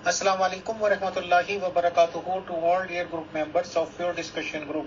Assalamu alaikum wa rahmatullahi wa barakatuhu to all dear group members of your discussion group.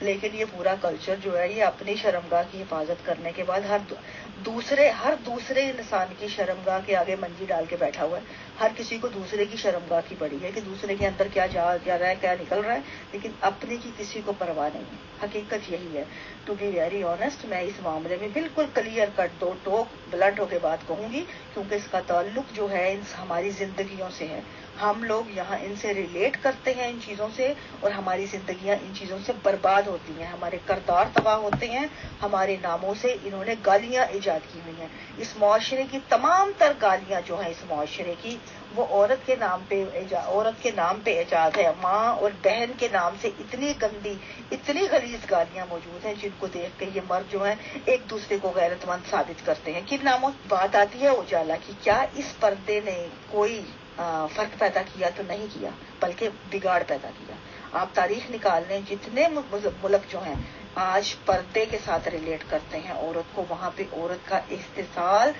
لیکن یہ پورا culture جو ہے یہ اپنی شرمگاہ کی حفاظت کرنے کے بعد ہر دوسرے انسان کی شرمگاہ کے آگے منجی ڈال کے بیٹھا ہوا ہے. ہر کسی کو دوسرے کی شرمگاہ کی پڑی ہے کہ دوسرے کے اندر کیا جا رہا ہے, کیا نکل رہا ہے, لیکن اپنے کی کسی کو پرواہ نہیں ہے. حقیقت یہی ہے. ٹو بی ویری آنےسٹ, میں اس معاملے میں بالکل کلیئر کٹ دو ٹوک بلنٹ ہو کے بات کہوں گی, کیونکہ اس کا تعلق جو ہے ہماری زندگیوں سے ہے. ہم لوگ یہاں ان سے ریلیٹ کرتے ہیں ان چیزوں سے, اور ہماری زندگیاں ان چیزوں سے برباد ہوتی ہیں, ہمارے کردار تباہ ہوتے ہیں, ہمارے ناموں سے انہوں نے گالیاں ایجاد کی ہوئی ہیں. اس معاشرے کی تمام تر گالیاں جو ہیں اس معاشرے کی, وہ عورت کے نام پہ ایجاد ہے. ماں اور بہن کے نام سے اتنی گندی, اتنی غلیظ گالیاں موجود ہیں جن کو دیکھ کے یہ مرد جو ہیں ایک دوسرے کو غیرت مند ثابت کرتے ہیں. کن ناموں بات آتی ہے اجالا کی, کیا اس پردے نے کوئی فرق پیدا کیا؟ تو نہیں کیا, بلکہ بگاڑ پیدا کیا. آپ تاریخ نکال لیں, جتنے ملک جو ہیں آج پردے کے ساتھ ریلیٹ کرتے ہیں عورت کو, وہاں پہ عورت کا استحصال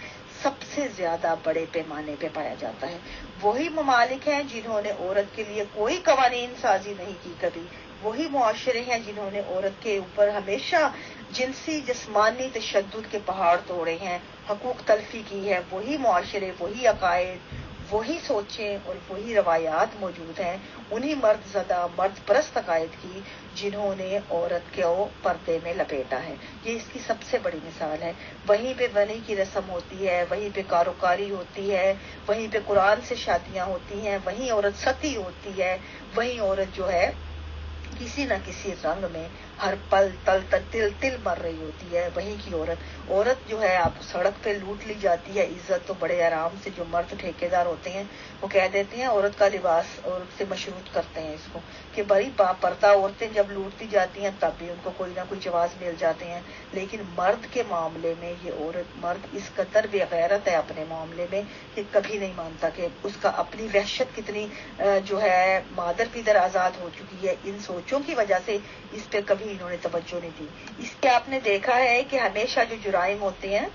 سب سے زیادہ بڑے پیمانے پہ پایا جاتا ہے. وہی ممالک ہیں جنہوں نے عورت کے لیے کوئی قوانین سازی نہیں کی کبھی. وہی معاشرے ہیں جنہوں نے عورت کے اوپر ہمیشہ جنسی جسمانی تشدد کے پہاڑ توڑے ہیں, حقوق تلفی کی ہے. وہی معاشرے, وہی عقائد, وہی سوچیں اور وہی روایات موجود ہیں انہی مرد زدہ مرد پرست عقائد کی جنہوں نے عورت کو پردے میں لپیٹا ہے. یہ اس کی سب سے بڑی مثال ہے. وہیں پہ ونی کی رسم ہوتی ہے, وہیں پہ کاروکاری ہوتی ہے, وہیں پہ قرآن سے شادیاں ہوتی ہیں, وہیں عورت ستی ہوتی ہے, وہیں عورت جو ہے کسی نہ کسی رنگ میں ہر پل تل مر رہی ہوتی ہے. وہیں کی عورت جو ہے آپ سڑک پہ لوٹ لی جاتی ہے. عزت تو بڑے آرام سے جو مرد ٹھیکیدار ہوتے ہیں وہ کہہ دیتے ہیں عورت کا لباس عورت سے مشروط کرتے ہیں اس کو کہ بڑی پردہ عورتیں جب لوٹتی جاتی ہیں تب بھی ان کو کوئی نہ کوئی جواز مل جاتے ہیں. لیکن مرد کے معاملے میں یہ مرد اس قدر بے غیرت ہے اپنے معاملے میں کہ کبھی نہیں مانتا کہ اس کا اپنی وحشت کتنی جو ہے مادر پیدر آزاد ہو چکی ہے. ان سوچوں کی وجہ سے اس پہ کبھی انہوں نے توجہ نہیں دی. اس کے آپ نے دیکھا ہے کہ ہمیشہ جو جرائم ہوتے ہیں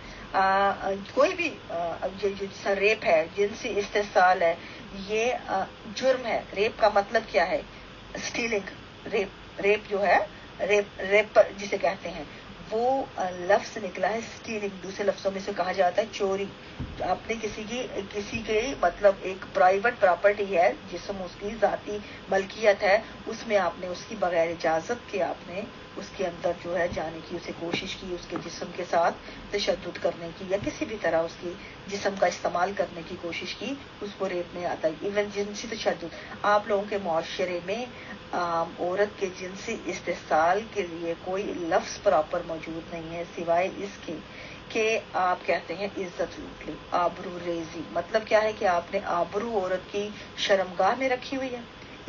کوئی بھی جو ریپ ہے, جنسی استحصال ہے, یہ جرم ہے. ریپ کا مطلب کیا ہے؟ اسٹیلنگ. ریپ جو ہے ریپ جسے کہتے ہیں وہ لفظ نکلا ہے اسٹیلنگ. دوسرے لفظوں میں سے کہا جاتا ہے چوری. آپ نے کسی کے مطلب ایک پرائیویٹ پراپرٹی ہے, جسم اس کی ذاتی ملکیت ہے, اس میں آپ نے اس کی بغیر اجازت کے آپ نے اس کے اندر جو ہے جانے کی اسے کوشش کی, اس کے جسم کے ساتھ تشدد کرنے کی یا کسی بھی طرح اس کی جسم کا استعمال کرنے کی کوشش کی, اس کو ریپ میں آتا ہے. ایون جنسی تشدد آپ لوگوں کے معاشرے میں عورت کے جنسی استحصال کے لیے کوئی لفظ پراپر موجود نہیں ہے سوائے اس کے کہ آپ کہتے ہیں عزت لوٹ لی. آبرو ریزی مطلب کیا ہے کہ آپ نے آبرو عورت کی شرمگاہ میں رکھی ہوئی ہے,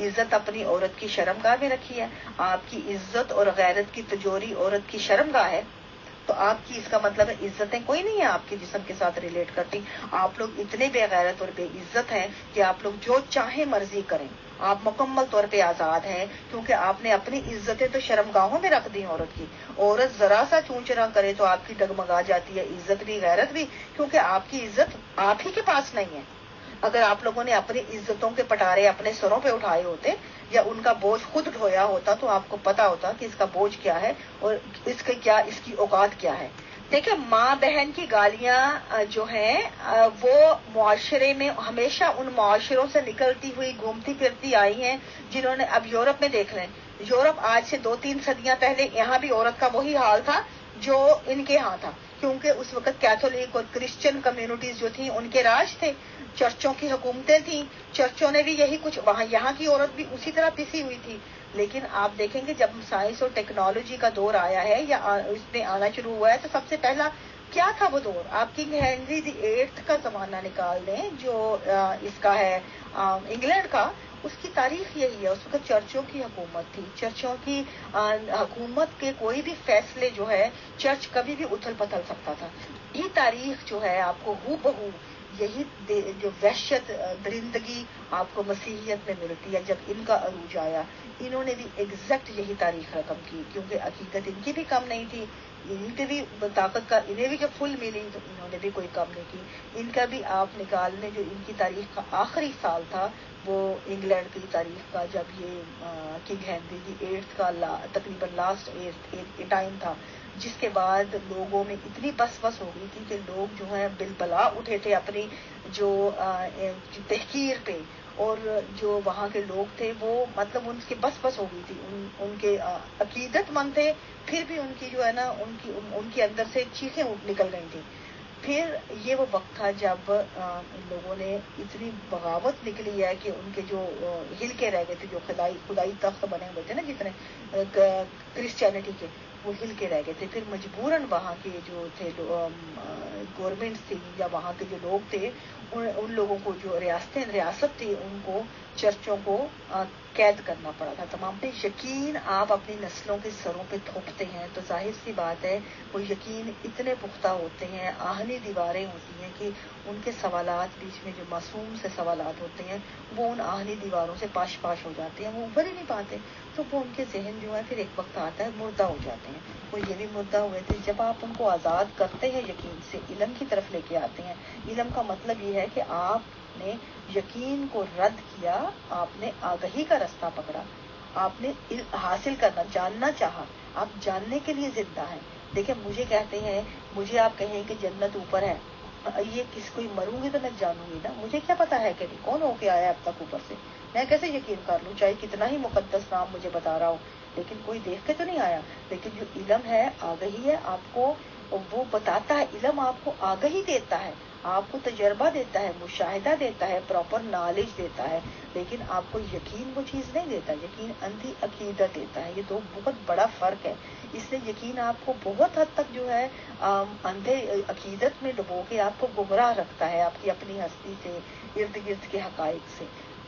عزت اپنی عورت کی شرمگاہ میں رکھی ہے. آپ کی عزت اور غیرت کی تجوری عورت کی شرمگاہ ہے, تو آپ کی اس کا مطلب ہے عزتیں کوئی نہیں ہے آپ کے جسم کے ساتھ ریلیٹ کرتی. آپ لوگ اتنے بے غیرت اور بے عزت ہیں کہ آپ لوگ جو چاہیں مرضی کریں. آپ مکمل طور پہ آزاد ہیں کیونکہ آپ نے اپنی عزتیں تو شرمگاہوں میں رکھ دی عورت کی. عورت ذرا سا چونچرا کرے تو آپ کی ڈگمگا جاتی ہے, عزت بھی غیرت بھی, کیونکہ آپ کی عزت آپ ہی کے پاس نہیں ہے. اگر آپ لوگوں نے اپنی عزتوں کے پٹارے اپنے سروں پہ اٹھائے ہوتے یا ان کا بوجھ خود ڈھویا ہوتا تو آپ کو پتا ہوتا کہ اس کا بوجھ کیا ہے اور اس کی اوقات کیا ہے. دیکھیں, ماں بہن کی گالیاں جو ہیں وہ معاشرے میں ہمیشہ ان معاشروں سے نکلتی ہوئی گھومتی پھرتی آئی ہیں جنہوں نے, اب یورپ میں دیکھ لیں, یورپ آج سے 2-3 صدیاں پہلے یہاں بھی عورت کا وہی حال تھا جو ان کے ہاں تھا, کیونکہ اس وقت کیتھولک اور کرسچن کمیونٹیز جو تھیں ان کے راج تھے, چرچوں کی حکومتیں تھیں, چرچوں نے بھی یہی کچھ, وہاں یہاں کی عورت بھی اسی طرح پسی ہوئی تھی. لیکن آپ دیکھیں گے جب سائنس اور ٹیکنالوجی کا دور آیا ہے یا اس میں آنا شروع ہوا ہے تو سب سے پہلا کیا تھا وہ دور؟ آپ کنگ ہینری VIII کا زمانہ نکال دیں جو اس کا ہے انگلینڈ کا, اس کی تاریخ یہی ہے. اس وقت چرچوں کی حکومت تھی, چرچوں کی حکومت کے کوئی بھی فیصلے جو ہے چرچ کبھی بھی اتھل پتھل سکتا تھا. یہ تاریخ جو ہے آپ کو ہو بہو یہی جو وحشت درندگی آپ کو مسیحیت میں ملتی ہے، جب ان کا عروج آیا انہوں نے بھی ایگزیکٹ یہی تاریخ رقم کی، کیونکہ عقیدت ان کی بھی کم نہیں تھی، ان کی بھی طاقت کا انہیں بھی جب فل ملی تو انہوں نے بھی کوئی کم نہیں کی. ان کا بھی آپ نکال لیں، جو ان کی تاریخ کا آخری سال تھا وہ انگلینڈ کی تاریخ کا، جب یہ کنگ ہینری دی ایٹھ کا تقریباً لاسٹ ٹائم تھا، جس کے بعد لوگوں میں اتنی بس بس ہو گئی تھی کہ لوگ جو ہیں بالبلا اٹھے تھے اپنی جو تحقیر پہ، اور جو وہاں کے لوگ تھے وہ مطلب ان کی بس بس ہو گئی تھی، ان کے عقیدت مند تھے پھر بھی ان کی جو ہے نا ان کے اندر سے چیخیں نکل گئی تھیں. پھر یہ وہ وقت تھا جب ان لوگوں نے اتنی بغاوت نکلی ہے کہ ان کے جو ہل کے رہ گئے تھے، جو خدائی تخت بنے ہوئے تھے نا جتنے کرسچینٹی کے، وہ ہل کے رہ گئے تھے. پھر مجبوراً وہاں کے جو تھے گورنمنٹس تھی یا وہاں کے جو لوگ تھے ان لوگوں کو، جو ریاست تھی ان کو چرچوں کو قید کرنا پڑا تھا تمام پہ. یقین آپ اپنی نسلوں کے سروں پہ تھوپتے ہیں تو ظاہر سی بات ہے وہ یقین اتنے پختہ ہوتے ہیں، آہنی دیواریں ہوتی ہیں کہ ان کے سوالات بیچ میں جو معصوم سے سوالات ہوتے ہیں وہ ان آہنی دیواروں سے پاش پاش ہو جاتے ہیں، وہ ابھر ہی نہیں پاتے. تو وہ ان کے ذہن جو ہے پھر ایک وقت آتا ہے مردہ ہو جاتے ہیں. وہ یہ بھی مردہ ہوئے تھے. جب آپ ان کو آزاد کرتے ہیں یقین سے، علم کی طرف لے کے آتے ہیں، علم کا مطلب یہ ہے کہ آپ نے یقین کو رد کیا، آپ نے آگہی کا رستہ پکڑا، آپ نے حاصل کرنا، جاننا چاہا، آپ جاننے کے لیے زندہ ہیں. دیکھیں مجھے کہتے ہیں، مجھے آپ کہیں کہ جنت اوپر ہے، یہ کس کوئی مروں گی تو میں جانوں گی نا، مجھے کیا پتا ہے کہ نہیں کون ہو کے آیا اب تک اوپر سے، میں کیسے یقین کر لوں چاہے کتنا ہی مقدس نام مجھے بتا رہا ہو، لیکن کوئی دیکھ کے تو نہیں آیا. لیکن جو علم ہے، آگہی ہے، آپ کو وہ بتاتا ہے، علم آپ کو آگہی دیتا ہے، آپ کو تجربہ دیتا ہے، مشاہدہ دیتا ہے، پراپر نالج دیتا ہے، لیکن آپ کو یقین وہ چیز نہیں دیتا. یقین اندھی عقیدت دیتا ہے. یہ دو بہت بڑا فرق ہے. اس لیے یقین آپ کو بہت حد تک جو ہے اندھے عقیدت میں ڈبو کے آپ کو گمراہ رکھتا ہے آپ کی اپنی ہستی سے، ارد گرد کے حقائق سے،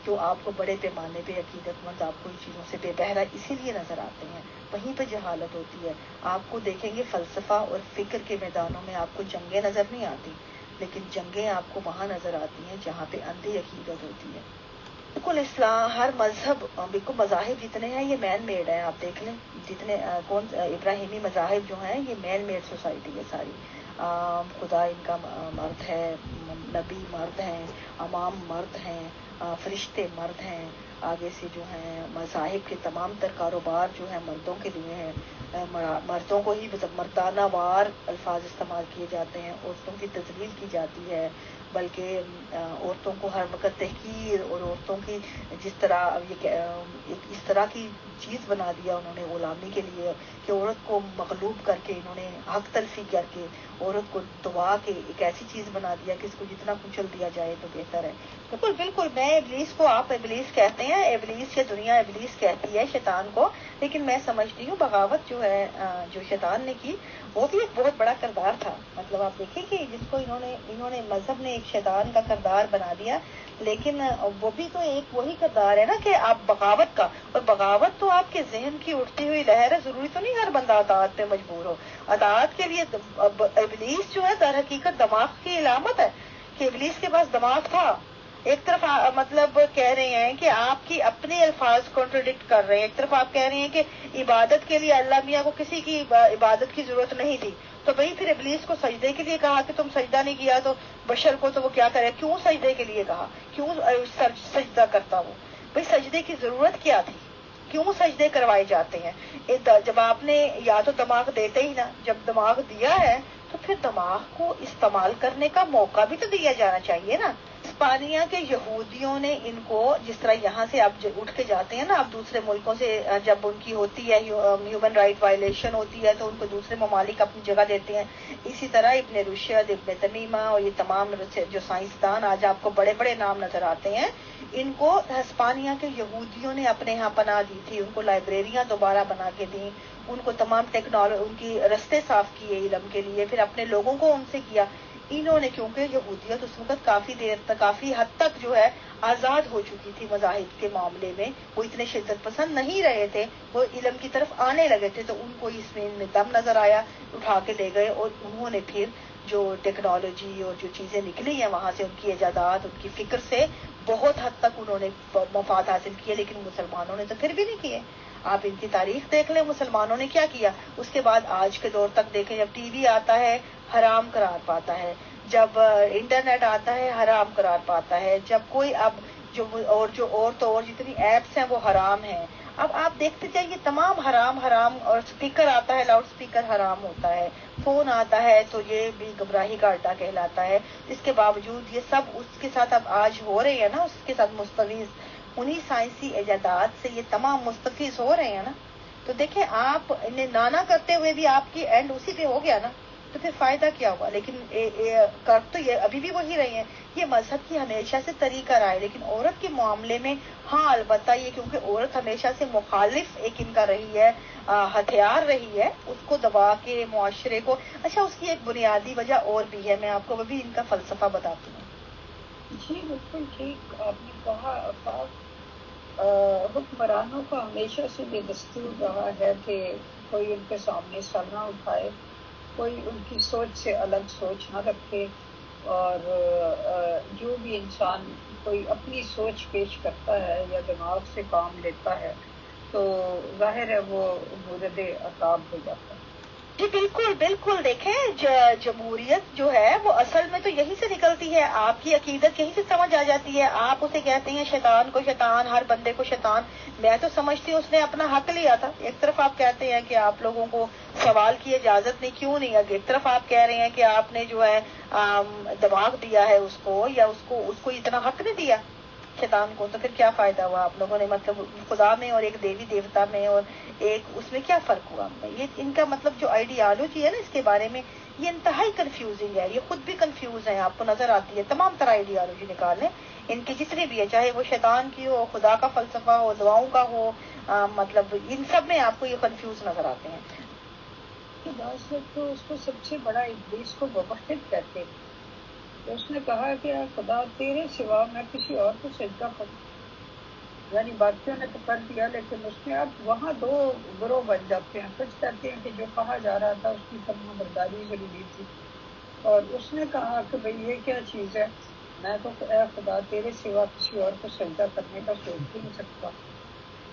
جو آپ کو بڑے پیمانے پہ عقیدت مند آپ کو ان چیزوں سے بے بہرا اسی لیے نظر آتے ہیں. وہیں پہ جہالت ہوتی ہے. آپ کو دیکھیں گے فلسفہ اور فکر کے میدانوں میں آپ کو جنگیں نظر نہیں آتی، لیکن جنگیں آپ کو وہاں نظر آتی ہیں جہاں پہ اندھی عقیدت ہوتی ہے. بالکل اسلام، ہر مذہب، بالکل مذاہب جتنے ہیں یہ مین میڈ ہیں. آپ دیکھ لیں جتنے ابراہیمی مذاہب جو ہیں یہ مین میڈ سوسائٹی ہے ساری. خدا ان کا مرد ہے، نبی مرد ہیں، امام مرد ہیں، فرشتے مرد ہیں. آگے سے جو ہیں مذاہب کے تمام تر کاروبار جو ہیں مردوں کے لیے ہیں. مردوں کو ہی مردانہ وار الفاظ استعمال کیے جاتے ہیں، عورتوں کی تذلیل کی جاتی ہے، بلکہ عورتوں کو ہر وقت تحقیر، اور عورتوں کی جس طرح ایک اس طرح کی چیز بنا دیا انہوں نے غلامی کے لیے کہ عورت کو مغلوب کر کے انہوں نے حق تلفی کر کے عورت کو دبا کے ایک ایسی چیز بنا دیا کہ اس کو جتنا کچل دیا جائے تو بہتر ہے. بالکل بالکل، میں ابلیس کو، آپ ابلیس کہتے ہیں، ابلیس یا دنیا ابلیس کہتی ہے شیطان کو، لیکن میں سمجھتی ہوں بغاوت جو ہے جو شیطان نے کی وہ بھی ایک بہت بڑا کردار تھا. مطلب آپ دیکھیں کہ جس کو انہوں نے مذہب نے ایک شیطان کا کردار بنا دیا، لیکن وہ بھی تو ایک وہی کردار ہے نا کہ آپ بغاوت کا، اور بغاوت تو آپ کے ذہن کی اٹھتی ہوئی لہر ہے. ضروری تو نہیں ہر بندہ اطاعت پہ مجبور ہو. اطاعت کے لیے ابلیس جو ہے در حقیقت دماغ کی علامت ہے کہ ابلیس کے پاس دماغ تھا. ایک طرف مطلب کہہ رہے ہیں کہ آپ کی اپنے الفاظ کنٹراڈکٹ کر رہے ہیں، ایک طرف آپ کہہ رہے ہیں کہ عبادت کے لیے اللہ میاں کو کسی کی عبادت کی ضرورت نہیں تھی، تو بھائی پھر ابلیس کو سجدے کے لیے کہا کہ تم سجدہ نہیں کیا تو بشر کو تو وہ کیا کرے، کیوں سجدے کے لیے کہا، کیوں سجدہ کرتا وہ، بھائی سجدے کی ضرورت کیا تھی، کیوں سجدے کروائے جاتے ہیں. جب آپ نے یا تو دماغ دیتے ہی نا، جب دماغ دیا ہے تو پھر دماغ کو استعمال کرنے کا موقع بھی تو دیا جانا چاہیے نا. اسپانیہ کے یہودیوں نے ان کو، جس طرح یہاں سے آپ اٹھ کے جاتے ہیں نا، آپ دوسرے ملکوں سے جب ان کی ہوتی ہے ہیومن رائٹ وائلیشن ہوتی ہے تو ان کو دوسرے ممالک اپنی جگہ دیتے ہیں. اسی طرح ابن رشد، ابن تمیمہ اور یہ تمام جو سائنسدان آج آپ کو بڑے بڑے نام نظر آتے ہیں، ان کو ہسپانیہ کے یہودیوں نے اپنے ہاں پناہ دی تھی، ان کو لائبریریاں دوبارہ بنا کے دیں، ان کو تمام ٹیکنالوجی، ان کی رستے صاف کیے علم کے لیے، پھر اپنے لوگوں کو ان سے کیا. انہوں نے کیونکہ یہودیت اس وقت کافی دیر تک، کافی حد تک جو ہے آزاد ہو چکی تھی مذاہب کے معاملے میں، وہ اتنے شدت پسند نہیں رہے تھے، وہ علم کی طرف آنے لگے تھے، تو ان کو اس میں دم نظر آیا، اٹھا کے لے گئے اور انہوں نے پھر جو ٹیکنالوجی اور جو چیزیں نکلی ہیں وہاں سے ان کی ایجادات، ان کی فکر سے بہت حد تک انہوں نے مفاد حاصل کیے، لیکن مسلمانوں نے تو پھر بھی نہیں کیے. آپ ان کی تاریخ دیکھ لیں، مسلمانوں نے کیا کیا. اس کے بعد آج کے دور تک دیکھیں، جب ٹی وی آتا ہے حرام قرار پاتا ہے، جب انٹرنیٹ آتا ہے حرام قرار پاتا ہے، جب کوئی اب اور جتنی ایپس ہیں وہ حرام ہیں. اب آپ دیکھتے جائیے تمام حرام حرام، اور اسپیکر آتا ہے، لاؤڈ اسپیکر حرام ہوتا ہے، فون آتا ہے تو یہ بھی گمراہی کا اڈا کہلاتا ہے. اس کے باوجود یہ سب اس کے ساتھ اب آج ہو رہے ہیں نا، اس کے ساتھ مستفیض انہی سائنسی ایجادات سے یہ تمام مستفیض ہو رہے ہیں نا. تو دیکھیں آپ انہیں نانا کرتے ہوئے بھی آپ کی اینڈ اسی پہ ہو گیا نا، تو پھر فائدہ کیا ہوا. لیکن کر تو یہ ابھی بھی وہی رہے ہیں. یہ مذہب کی ہمیشہ سے طریقہ رہا ہے، لیکن عورت کے معاملے میں ہاں البتہ یہ کیونکہ عورت ہمیشہ سے مخالف ایک ان کا رہی ہے، ہتھیار رہی ہے اس کو دبا کے معاشرے کو. اچھا اس کی ایک بنیادی وجہ اور بھی ہے، میں آپ کو بھی ان کا فلسفہ بتاتی ہوں. جی بالکل ٹھیک آپ نے کہا. حکمرانوں کا ہمیشہ سے یہ دستور رہا ہے کہ کوئی ان کے سامنے سر نہ اٹھائے، کوئی ان کی سوچ سے الگ سوچ نہ رکھے، اور جو بھی انسان کوئی اپنی سوچ پیش کرتا ہے یا دماغ سے کام لیتا ہے تو ظاہر ہے وہ مورد عقاب ہو جاتا ہے. جی بالکل بالکل. دیکھیں جمہوریت جو ہے وہ اصل میں تو یہی سے نکلتی ہے، آپ کی عقیدت یہی سے سمجھ آ جاتی ہے. آپ اسے کہتے ہیں شیطان کو شیطان، ہر بندے کو شیطان. میں تو سمجھتی ہوں اس نے اپنا حق لیا تھا. ایک طرف آپ کہتے ہیں کہ آپ لوگوں کو سوال کی اجازت نہیں، کیوں نہیں. ایک طرف آپ کہہ رہے ہیں کہ آپ نے جو ہے دماغ دیا ہے اس کو، یا اس کو اتنا حق نہیں دیا شیطان کو. تو پھر کیا فائدہ ہوا آپ لوگوں نے؟ مطلب خدا میں اور ایک دیوی دیوتا میں اور ایک اس میں کیا فرق ہوا؟ یہ ان کا مطلب جو آئیڈیالوجی ہے نا اس کے بارے میں یہ انتہائی کنفیوزنگ ہے. یہ خود بھی کنفیوز ہیں، آپ کو نظر آتی ہے. تمام طرح آئیڈیالوجی نکالیں ان کی جتنی بھی ہے، چاہے وہ شیطان کی ہو، خدا کا فلسفہ ہو، دعاؤں کا ہو، مطلب ان سب میں آپ کو یہ کنفیوز نظر آتے ہیں. بعض لوگ تو اس کو سب سے بڑا ابلیس کو موحد کہتے ہیں. تو اس نے کہا کہ خدا تیرے سوا میں کسی اور کو سجدہ کروں. یعنی باقیوں نے تو کر دیا، لیکن اس میں اب وہاں دو گروہ بن جاتے ہیں. کچھ کہتے ہیں کہ جو کہا جا رہا تھا اس کی فرما برداری ضروری تھی، اور اس نے کہا کہ بھئی یہ کیا چیز ہے، میں تو اے خدا تیرے سوا کسی اور کو سجدہ کرنے کا سوچ بھی نہیں سکتا.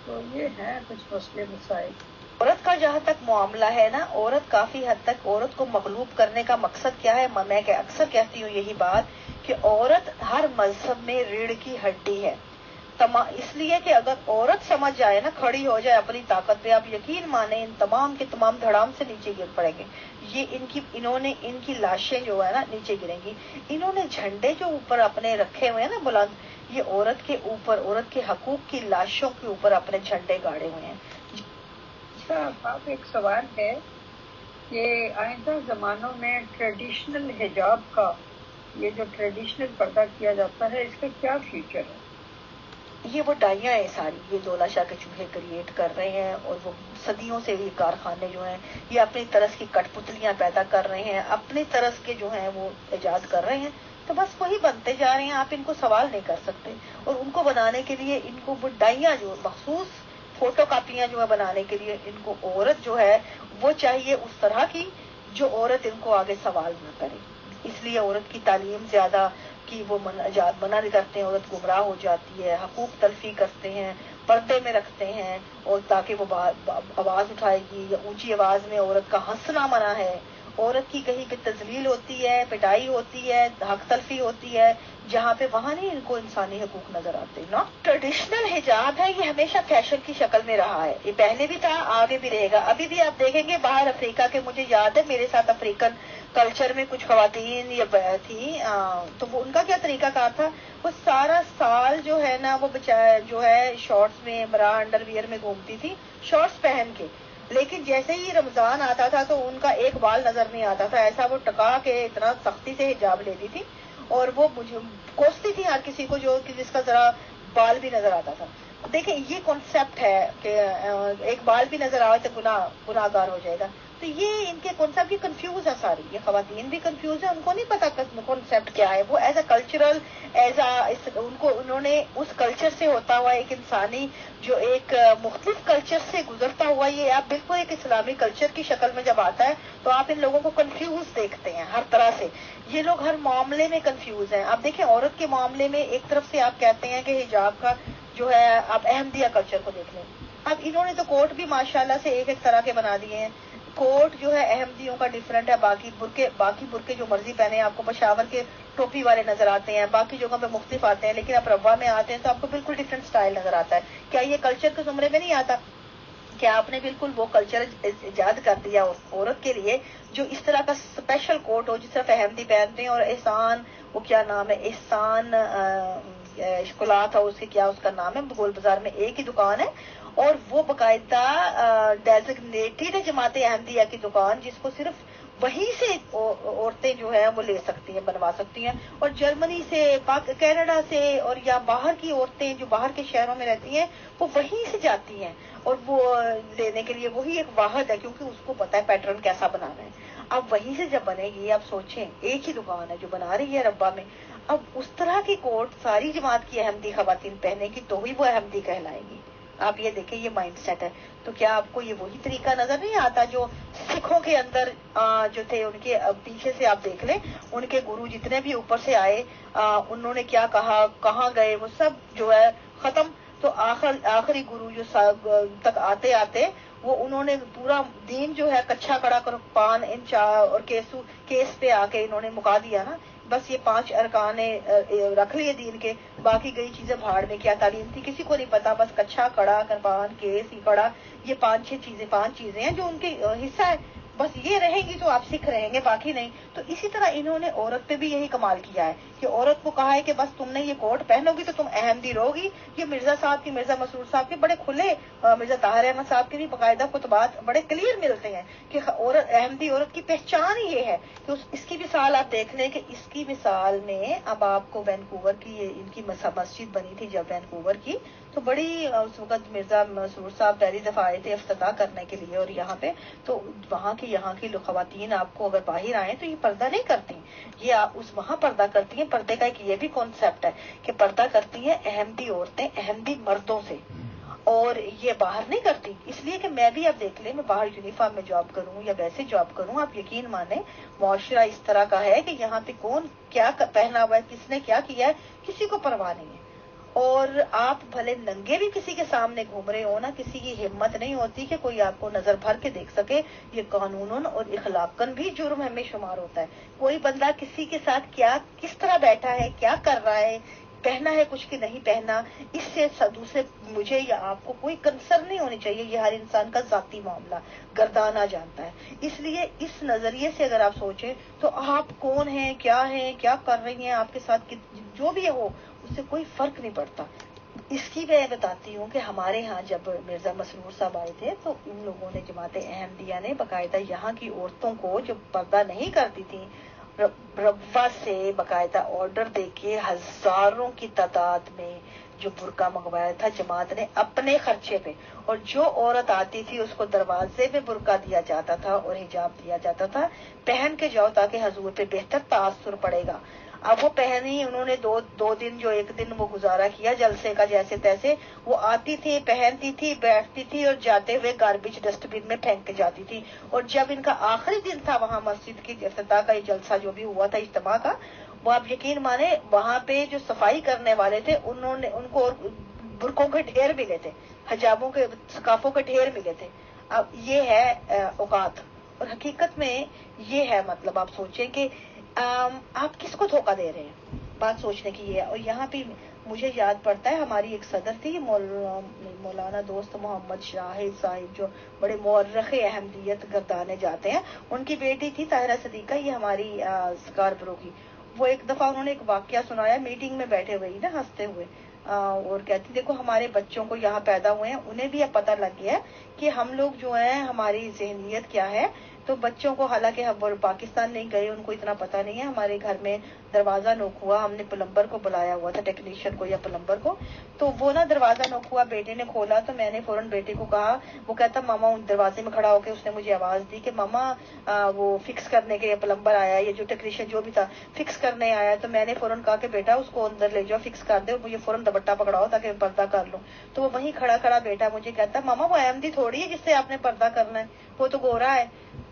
تو یہ ہیں کچھ مسئلے مسائل. عورت کا جہاں تک معاملہ ہے نا، عورت کافی حد تک عورت کو مغلوب کرنے کا مقصد کیا ہے؟ میں اکثر کہتی ہوں یہی بات کہ عورت ہر مذہب میں ریڑھ کی ہڈی ہے. اس لیے کہ اگر عورت سمجھ جائے نا، کھڑی ہو جائے اپنی طاقت پہ، آپ یقین مانیں ان تمام کے تمام دھڑام سے نیچے گر پڑیں گے. ان کی لاشیں جو ہے نا نیچے گریں گی. انہوں نے جھنڈے جو اوپر اپنے رکھے ہوئے ہیں نا بلند، یہ عورت کے اوپر، عورت کے حقوق کی لاشوں کے اوپر اپنے جھنڈے گاڑے ہوئے ہیں. اچھا آپ ایک سوال ہے کہ آئندہ زمانوں میں ٹریڈیشنل حجاب کا، یہ جو ٹریڈیشنل پردہ کیا جاتا ہے، اس کا کیا فیوچر ہے؟ یہ وہ ڈائیاں ہیں ساری، یہ دولاشا کے چوہے کریٹ کر رہے ہیں، اور وہ صدیوں سے یہ کارخانے جو ہیں یہ اپنی طرز کی کٹ پتلیاں پیدا کر رہے ہیں، اپنی طرز کے جو ہیں وہ ایجاد کر رہے ہیں. تو بس وہی بنتے جا رہے ہیں. آپ ان کو سوال نہیں کر سکتے. اور ان کو بنانے کے لیے ان کو وہ ڈائیاں جو مخصوص فوٹو کاپیاں جو ہے بنانے کے لیے ان کو عورت جو ہے وہ چاہیے اس طرح کی جو عورت ان کو آگے سوال نہ کرے. اس لیے عورت کی تعلیم زیادہ کی وہ منع کرتے ہیں، عورت گمراہ ہو جاتی ہے، حقوق تلفی کرتے ہیں، پردے میں رکھتے ہیں، اور تاکہ وہ آواز اٹھائے گی یا اونچی آواز میں عورت کا ہنسنا منع ہے. عورت کی کہیں پہ تذلیل ہوتی ہے، پٹائی ہوتی ہے، حق تلفی ہوتی ہے جہاں پہ، وہاں نہیں ان کو انسانی حقوق نظر آتے نا. ٹریڈیشنل حجاب ہے یہ ہمیشہ فیشن کی شکل میں رہا ہے. یہ پہلے بھی تھا، آگے بھی رہے گا. ابھی بھی آپ دیکھیں گے باہر افریقہ کے، مجھے یاد ہے میرے ساتھ افریقن کلچر میں کچھ خواتین یہ تھی، تو وہ ان کا کیا طریقہ کار تھا، وہ سارا سال جو ہے نا وہ جو ہے شارٹس میں، برا انڈر ویئر میں گھومتی تھی، شارٹس پہن کے. لیکن جیسے ہی رمضان آتا تھا تو ان کا ایک بال نظر نہیں آتا تھا. ایسا وہ ٹکا کے اتنا سختی سے حجاب لیتی تھی، اور وہ مجھے کوستی تھی ہر کسی کو جو جس کا ذرا بال بھی نظر آتا تھا. دیکھیں یہ کانسیپٹ ہے کہ ایک بال بھی نظر آئے تو گناہ گار ہو جائے گا. تو یہ ان کے کانسیپٹ یہ کنفیوز ہے ساری, یہ خواتین بھی کنفیوز ہیں, ان کو نہیں پتا کانسیپٹ کیا ہے. وہ ایز اے کلچرل ان کو انہوں نے اس کلچر سے ہوتا ہوا ایک انسانی جو ایک مختلف کلچر سے گزرتا ہوا, یہ آپ بالکل ایک اسلامی کلچر کی شکل میں جب آتا ہے تو آپ ان لوگوں کو کنفیوز دیکھتے ہیں ہر طرح سے. یہ لوگ ہر معاملے میں کنفیوز ہیں. آپ دیکھیں عورت کے معاملے میں ایک طرف سے آپ کہتے ہیں کہ حجاب کا جو ہے, آپ احمدیہ کلچر کو دیکھ لیں. اب انہوں نے تو کوٹ بھی ماشاءاللہ سے ایک طرح کے بنا دیے ہیں. کوٹ جو ہے احمدیوں کا ڈفرینٹ ہے, باقی برقے جو مرضی پہنے, آپ کو پشاور کے ٹوپی والے نظر آتے ہیں, باقی جگہوں پہ مختلف آتے ہیں, لیکن آپ ربا میں آتے ہیں تو آپ کو بالکل ڈفرینٹ سٹائل نظر آتا ہے. کیا یہ کلچر کے زمرے میں نہیں آتا؟ کیا آپ نے بالکل وہ کلچر ایجاد کر دیا عورت کے لیے جو اس طرح کا اسپیشل کوٹ ہو, جس طرح احمدی پہنتے ہیں. اور احسان, وہ کیا نام ہے, احسان اشکلات ہے اس کے, کیا اس کا نام ہے, گول بازار میں ایک ہی دکان ہے, اور وہ باقاعدہ ڈیزگنیٹڈ ہے جماعت احمدیہ کی دکان, جس کو صرف وہیں سے عورتیں جو ہیں وہ لے سکتی ہیں, بنوا سکتی ہیں. اور جرمنی سے, کینیڈا سے, اور یا باہر کی عورتیں جو باہر کے شہروں میں رہتی ہیں وہ وہیں سے جاتی ہیں, اور وہ لینے کے لیے وہی ایک واحد ہے, کیونکہ اس کو پتا ہے پیٹرن کیسا بنانا ہے. اب وہیں سے جب بنے گی, آپ سوچیں ایک ہی دکان ہے جو بنا رہی ہے ربا میں, اب اس طرح کی کوٹ ساری جماعت کی احمدی خواتین پہنے گی تو ہی وہ احمدی کہلائیں گی. آپ یہ دیکھیں یہ مائنڈ سیٹ ہے. تو کیا آپ کو یہ وہی طریقہ نظر نہیں آتا جو سکھوں کے اندر جو تھے, ان کے پیچھے سے آپ دیکھ لیں, ان کے گرو جتنے بھی اوپر سے آئے, انہوں نے کیا کہا, کہاں گئے, وہ سب جو ہے ختم. تو آخری گرو جو تک آتے آتے وہ انہوں نے پورا دین جو ہے کچھا کڑا کر پان انچا اور کیس پہ آ کے انہوں نے مکا دیا نا. بس یہ 5 ارکان رکھ لیے دین کے, باقی گئی چیزیں بھاڑ میں. کیا تعلیم تھی کسی کو نہیں پتا, بس کچھا کڑا کرپان کیس ہی کڑا, یہ 5 چیزیں ہیں جو ان کے حصہ ہے. بس یہ رہیں گی تو آپ سکھ رہیں گے, باقی نہیں. تو اسی طرح انہوں نے عورت پہ بھی یہی کمال کیا ہے کہ عورت کو کہا ہے کہ بس تم نے یہ کوٹ پہنو گی تو تم احمدی رہو گی. یہ مرزا صاحب کی, مرزا مسرور صاحب کے بڑے کھلے, مرزا طاہر احمد صاحب کے بھی باقاعدہ خطبات بڑے کلیئر ملتے ہیں کہ عورت, احمدی عورت کی پہچان ہی یہ ہے. تو اس کی مثال آپ دیکھ لیں کہ اس کی مثال میں اب آپ کو وینکوور کی, ان کی مسجد بنی تھی جب وینکوور کی, تو بڑی اس وقت مرزا مسرور صاحب پہلی دفعہ آئے تھے افتتاح کرنے کے لیے, اور یہاں پہ تو وہاں کی خواتین آپ کو اگر باہر آئیں تو یہ پردہ نہیں کرتی, یہ آپ اس وہاں پردہ کرتی ہیں. پردے کا ایک یہ بھی کانسیپٹ ہے کہ پردہ کرتی ہیں احمدی عورتیں احمدی مردوں سے, اور یہ باہر نہیں کرتی. اس لیے کہ میں بھی اب دیکھ لیں, میں باہر یونیفارم میں جاب کروں یا ویسے جاب کروں, آپ یقین مانیں معاشرہ اس طرح کا ہے کہ یہاں پہ کون کیا پہنا ہوا ہے, کس نے کیا کیا ہے, کسی کو پرواہ نہیں ہے. اور آپ بھلے ننگے بھی کسی کے سامنے گھوم رہے ہو نا, کسی کی ہمت نہیں ہوتی کہ کوئی آپ کو نظر بھر کے دیکھ سکے. یہ قانون اور اخلاقاً بھی جرم ہمیں شمار ہوتا ہے. کوئی بندہ کسی کے ساتھ کیا کس طرح بیٹھا ہے, کیا کر رہا ہے, پہنا ہے کچھ کہ نہیں پہنا, اس سے دوسرے مجھے یا آپ کو کوئی کنسرن نہیں ہونی چاہیے. یہ ہر انسان کا ذاتی معاملہ, گردانہ جانتا ہے. اس لیے اس نظریے سے اگر آپ سوچیں تو آپ کون ہیں, کیا کر رہی ہیں, آپ کے ساتھ جو بھی ہو اس سے کوئی فرق نہیں پڑتا. اس کی میں بتاتی ہوں کہ ہمارے ہاں جب مرزا مسرور صاحب آئے تھے تو ان لوگوں نے, جماعت احمدیہ نے باقاعدہ یہاں کی عورتوں کو جو پردہ نہیں کرتی تھی, ربا سے باقاعدہ آرڈر دے کے ہزاروں کی تعداد میں جو برقع منگوایا تھا جماعت نے اپنے خرچے پہ. اور جو عورت آتی تھی اس کو دروازے پہ برقع دیا جاتا تھا اور حجاب دیا جاتا تھا, پہن کے جاؤ تاکہ حضور پہ بہتر تاثر پڑے گا. اب وہ پہنی, انہوں نے دو دن جو ایک دن وہ گزارا کیا جلسے کا جیسے تیسے. وہ آتی تھی, پہنتی تھی, بیٹھتی تھی, اور جاتے ہوئے گاربیج ڈسٹ بن میں پھینک کے جاتی تھی. اور جب ان کا آخری دن تھا وہاں مسجد کی افتتاح کا, یہ جلسہ جو بھی ہوا تھا اجتماع کا, وہ آپ یقین مانے وہاں پہ جو صفائی کرنے والے تھے ان کو برقعوں کے ڈھیر ملے تھے, حجابوں کے, سکافوں کے ڈھیر ملے تھے. اب یہ ہے اوقات, اور حقیقت میں یہ ہے, مطلب آپ سوچیں کہ آپ کس کو دھوکہ دے رہے ہیں, بات سوچنے کی یہ ہے. اور یہاں پہ مجھے یاد پڑتا ہے ہماری ایک صدر تھی مولانا دوست محمد شاہد صاحب, جو بڑے مورخ احمدیت گردانے جاتے ہیں. ان کی بیٹی تھی طاہرہ صدیقہ, یہ ہماری سکارپرو کی. وہ ایک دفعہ انہوں نے ایک واقعہ سنایا, میٹنگ میں بیٹھے ہوئے نا ہنستے ہوئے, اور کہتی دیکھو ہمارے بچوں کو یہاں پیدا ہوئے ہیں, انہیں بھی اب پتہ لگ گیا کہ ہم لوگ جو ہیں ہماری ذہنیت کیا ہے, تو بچوں کو، حالانکہ ہم پاکستان نہیں گئے، ان کو اتنا پتہ نہیں ہے، ہمارے گھر میں دروازہ نوک ہوا، ہم نے پلمبر کو بلایا ہوا تھا، ٹیکنیشین کو یا پلمبر کو، تو وہ نا دروازہ نوک ہوا، بیٹے نے کھولا تو میں نے فوراً بیٹے کو کہا، وہ کہتا ماما، ان دروازے میں کھڑا ہو کے اس نے مجھے آواز دی کہ ماما وہ فکس کرنے کے پلمبر آیا، یا جو ٹیکنیشین جو بھی تھا فکس کرنے آیا. تو میں نے فوراً کہا کہ بیٹا اس کو اندر لے جاؤ، فکس کر دے، اور مجھے فوراً دوپٹہ پکڑاؤ تاکہ میں پردہ کر لوں. تو وہ وہیں کھڑا کھڑا بیٹا مجھے کہتا ماما وہ احمدی تھوڑی ہے جس سے آپ نے پردہ کرنا ہے، وہ تو گورا ہے.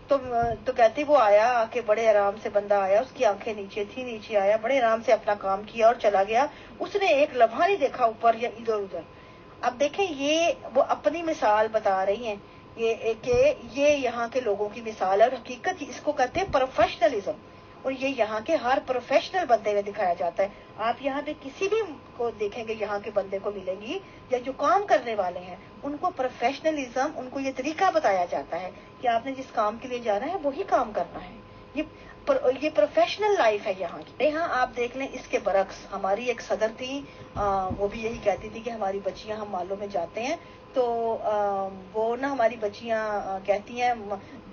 تو کہتی وہ آیا، آ کے بڑے آرام سے بندہ آیا، اس کی آنکھیں نیچے تھی، نیچے آیا، بڑے آرام سے اپنا کام کیا اور چلا گیا. اس نے ایک لمحہ نہیں دیکھا اوپر یا ادھر ادھر. اب دیکھیں یہ وہ اپنی مثال بتا رہی ہیں کہ یہ یہاں کے لوگوں کی مثال ہے، اور حقیقت اس کو کہتے ہیں پروفیشنلزم، اور یہ یہاں کے ہر پروفیشنل بندے میں دکھایا جاتا ہے. آپ یہاں پہ کسی بھی کو دیکھیں گے یہاں کے بندے کو ملیں گی، یا جو کام کرنے والے ہیں ان کو پروفیشنلزم، ان کو یہ طریقہ بتایا جاتا ہے کہ آپ نے جس کام کے لیے جانا ہے وہی کام کرنا ہے. یہ پروفیشنل لائف ہے یہاں کی. یہاں آپ دیکھ لیں اس کے برعکس ہماری ایک صدر تھی، وہ بھی یہی کہتی تھی کہ ہماری بچیاں، ہم مالوں میں جاتے ہیں تو وہ نا ہماری بچیاں کہتی ہیں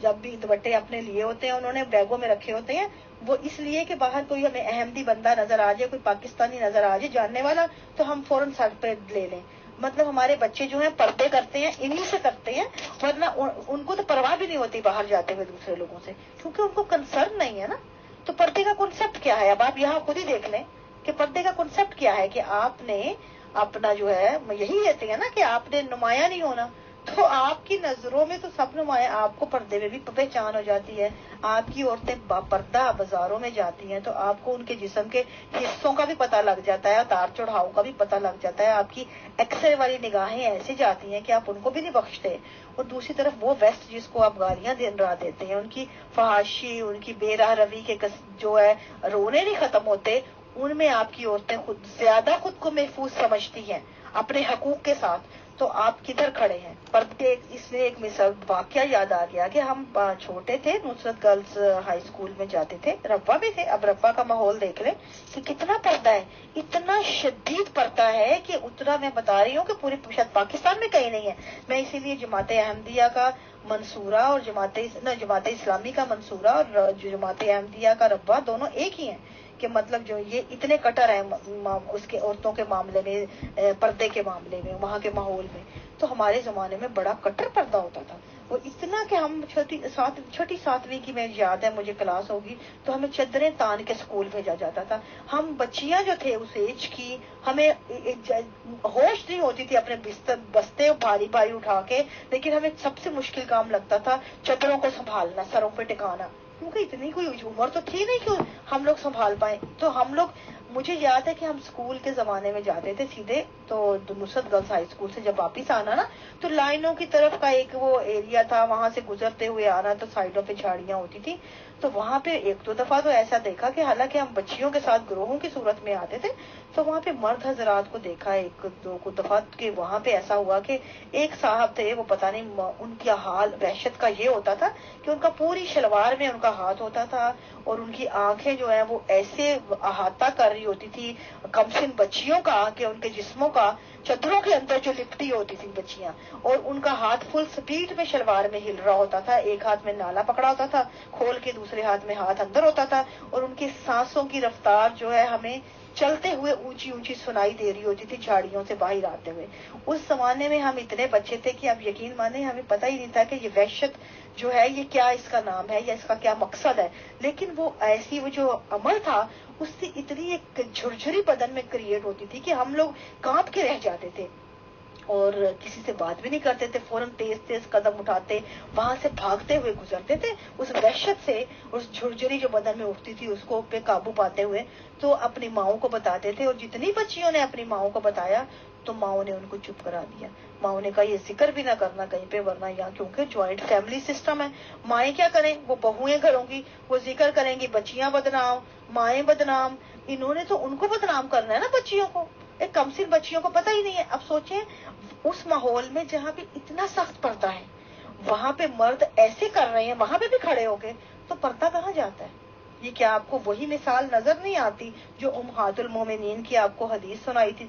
جب بھی دوپٹے اپنے لیے ہوتے ہیں انہوں نے بیگوں میں رکھے ہوتے ہیں، وہ اس لیے کہ باہر کوئی ہمیں احمدی بندہ نظر آ جائے، کوئی پاکستانی نظر آ جائے جاننے والا، تو ہم فوراً سر پہ لے لیں. مطلب ہمارے بچے جو ہیں پردے کرتے ہیں انہی سے کرتے ہیں، ورنہ ان کو تو پرواہ بھی نہیں ہوتی باہر جاتے ہوئے دوسرے لوگوں سے، کیونکہ ان کو کنسرن نہیں ہے نا. تو پردے کا کنسپٹ کیا ہے؟ اب آپ یہاں خود ہی دیکھ لیں کہ پردے کا کنسپٹ کیا ہے، کہ آپ نے اپنا جو ہے یہی کہتے ہیں نا کہ آپ نے نمایاں نہیں ہونا، تو آپ کی نظروں میں تو سب نمایاں، آپ کو پردے میں بھی پہچان ہو جاتی ہے. آپ کی عورتیں پردہ بازاروں میں جاتی ہیں تو آپ کو ان کے جسم کے حصوں کا بھی پتہ لگ جاتا ہے، اتار چڑھاؤ کا بھی پتہ لگ جاتا ہے. آپ کی ایکسرے والی نگاہیں ایسے جاتی ہیں کہ آپ ان کو بھی نہیں بخشتے. اور دوسری طرف وہ ویسٹ جس کو آپ گالیاں دن رات دیتے ہیں، ان کی فحاشی، ان کی بے راہ روی کے جو ہے رونے نہیں ختم ہوتے، ان میں آپ کی عورتیں زیادہ خود کو محفوظ سمجھتی ہیں اپنے حقوق کے ساتھ. تو آپ کدھر کھڑے ہیں؟ پردے. اس میں ایک مثال واقعہ یاد آ گیا کہ ہم چھوٹے تھے، نصرت گرلز ہائی اسکول میں جاتے تھے، ربا بھی تھے. اب ربا کا ماحول دیکھ لیں کہ کتنا پردہ ہے، اتنا شدید پردہ ہے کہ اتنا میں بتا رہی ہوں کہ پوری شاید پاکستان میں کہیں نہیں ہے. میں اسی لیے جماعت احمدیہ کا منصورہ اور جماعت اسلامی کا منصورہ اور جماعت احمدیہ کا ربا دونوں ایک ہی ہیں، کہ مطلب جو یہ اتنے کٹر ہیں اس کے عورتوں کے معاملے میں، پردے کے معاملے میں، وہاں کے ماحول میں. تو ہمارے زمانے میں بڑا کٹر پردہ ہوتا تھا، وہ اتنا کہ ہم چھٹی ساتویں کی میں یاد ہے مجھے کلاس ہوگی تو ہمیں چادریں تان کے اسکول بھیجا جاتا تھا. ہم بچیاں جو تھے اس ایج کی، ہمیں ہوش نہیں ہوتی تھی اپنے بستے بھاری بھاری اٹھا کے، لیکن ہمیں سب سے مشکل کام لگتا تھا چادروں کو سنبھالنا، سروں پہ ٹکانا، کیونکہ اتنی کوئی عمر تو تھی نہیں کہ ہم لوگ سنبھال پائیں. تو ہم لوگ، مجھے یاد ہے کہ ہم اسکول کے زمانے میں جاتے تھے سیدھے، تو نصرت گرلز ہائی اسکول سے جب واپس آنا نا تو لائنوں کی طرف کا ایک وہ ایریا تھا، وہاں سے گزرتے ہوئے آنا تو سائڈوں پہ جھاڑیاں ہوتی تھی. تو وہاں پہ ایک دو دفعہ تو ایسا دیکھا کہ حالانکہ ہم بچیوں کے ساتھ گروہوں کی صورت میں آتے تھے، تو وہاں پہ مرد حضرات کو دیکھا ایک دو دفعہ کہ وہاں پہ ایسا ہوا کہ ایک صاحب تھے، وہ پتہ نہیں ان کا حال وحشت کا یہ ہوتا تھا کہ ان کا پوری شلوار میں ان کا ہاتھ ہوتا تھا، اور ان کی آنکھیں جو ہیں وہ ایسے احاطہ کر رہی ہوتی تھی کمسن بچیوں کا کہ ان کے جسموں کا چادروں کے اندر جو لپٹی ہوتی تھی بچیاں، اور ان کا ہاتھ فل سپیڈ میں شلوار میں ہل رہا ہوتا تھا، ایک ہاتھ میں نالا پکڑا ہوتا تھا کھول کے، دوسرے ہاتھ میں ہاتھ اندر ہوتا تھا، اور ان کی سانسوں کی رفتار جو ہے ہمیں چلتے ہوئے اونچی اونچی سنائی دے رہی ہوتی تھی جھاڑیوں سے باہر آتے ہوئے. اس زمانے میں ہم اتنے بچے تھے کہ آپ یقین مانیں ہمیں پتہ ہی نہیں تھا کہ یہ وحشت جو ہے یہ کیا اس کا نام ہے یا اس کا کیا مقصد ہے. لیکن وہ ایسی وہ جو عمل تھا اس سے اتنی ایک جھرجھری بدن میں کریٹ ہوتی تھی کہ ہم لوگ کانپ کے رہ جاتے تھے اور کسی سے بات بھی نہیں کرتے تھے، فوراً تیز تیز قدم اٹھاتے وہاں سے بھاگتے ہوئے گزرتے تھے اس وحشت سے، اس جھرجھری جو بدن میں اٹھتی تھی اس کو پہ قابو پاتے ہوئے. تو اپنی ماؤں کو بتاتے تھے، اور جتنی بچیوں نے اپنی ماؤں کو بتایا تو ماؤں نے ان کو چپ کرا دیا. ماؤں نے کہا یہ ذکر بھی نہ کرنا کہیں پہ، ورنہ یہاں کیونکہ جوائنٹ فیملی سسٹم ہے، مائیں کیا کریں، وہ بہویں گھروں کی، وہ ذکر کریں گی، بچیاں بدنام، مائیں بدنام. انہوں نے تو ان کو بدنام کرنا ہے نا بچیوں کو، ایک کمسن بچیوں کو پتہ ہی نہیں ہے. اب سوچیں اس ماحول میں جہاں پہ اتنا سخت پردہ ہے، وہاں پہ مرد ایسے کر رہے ہیں، وہاں پہ بھی کھڑے ہو کے، تو پردہ کہاں جاتا ہے؟ یہ کیا آپ کو وہی مثال نظر نہیں آتی جو امہات المومنین کی آپ کو حدیث سنائی تھی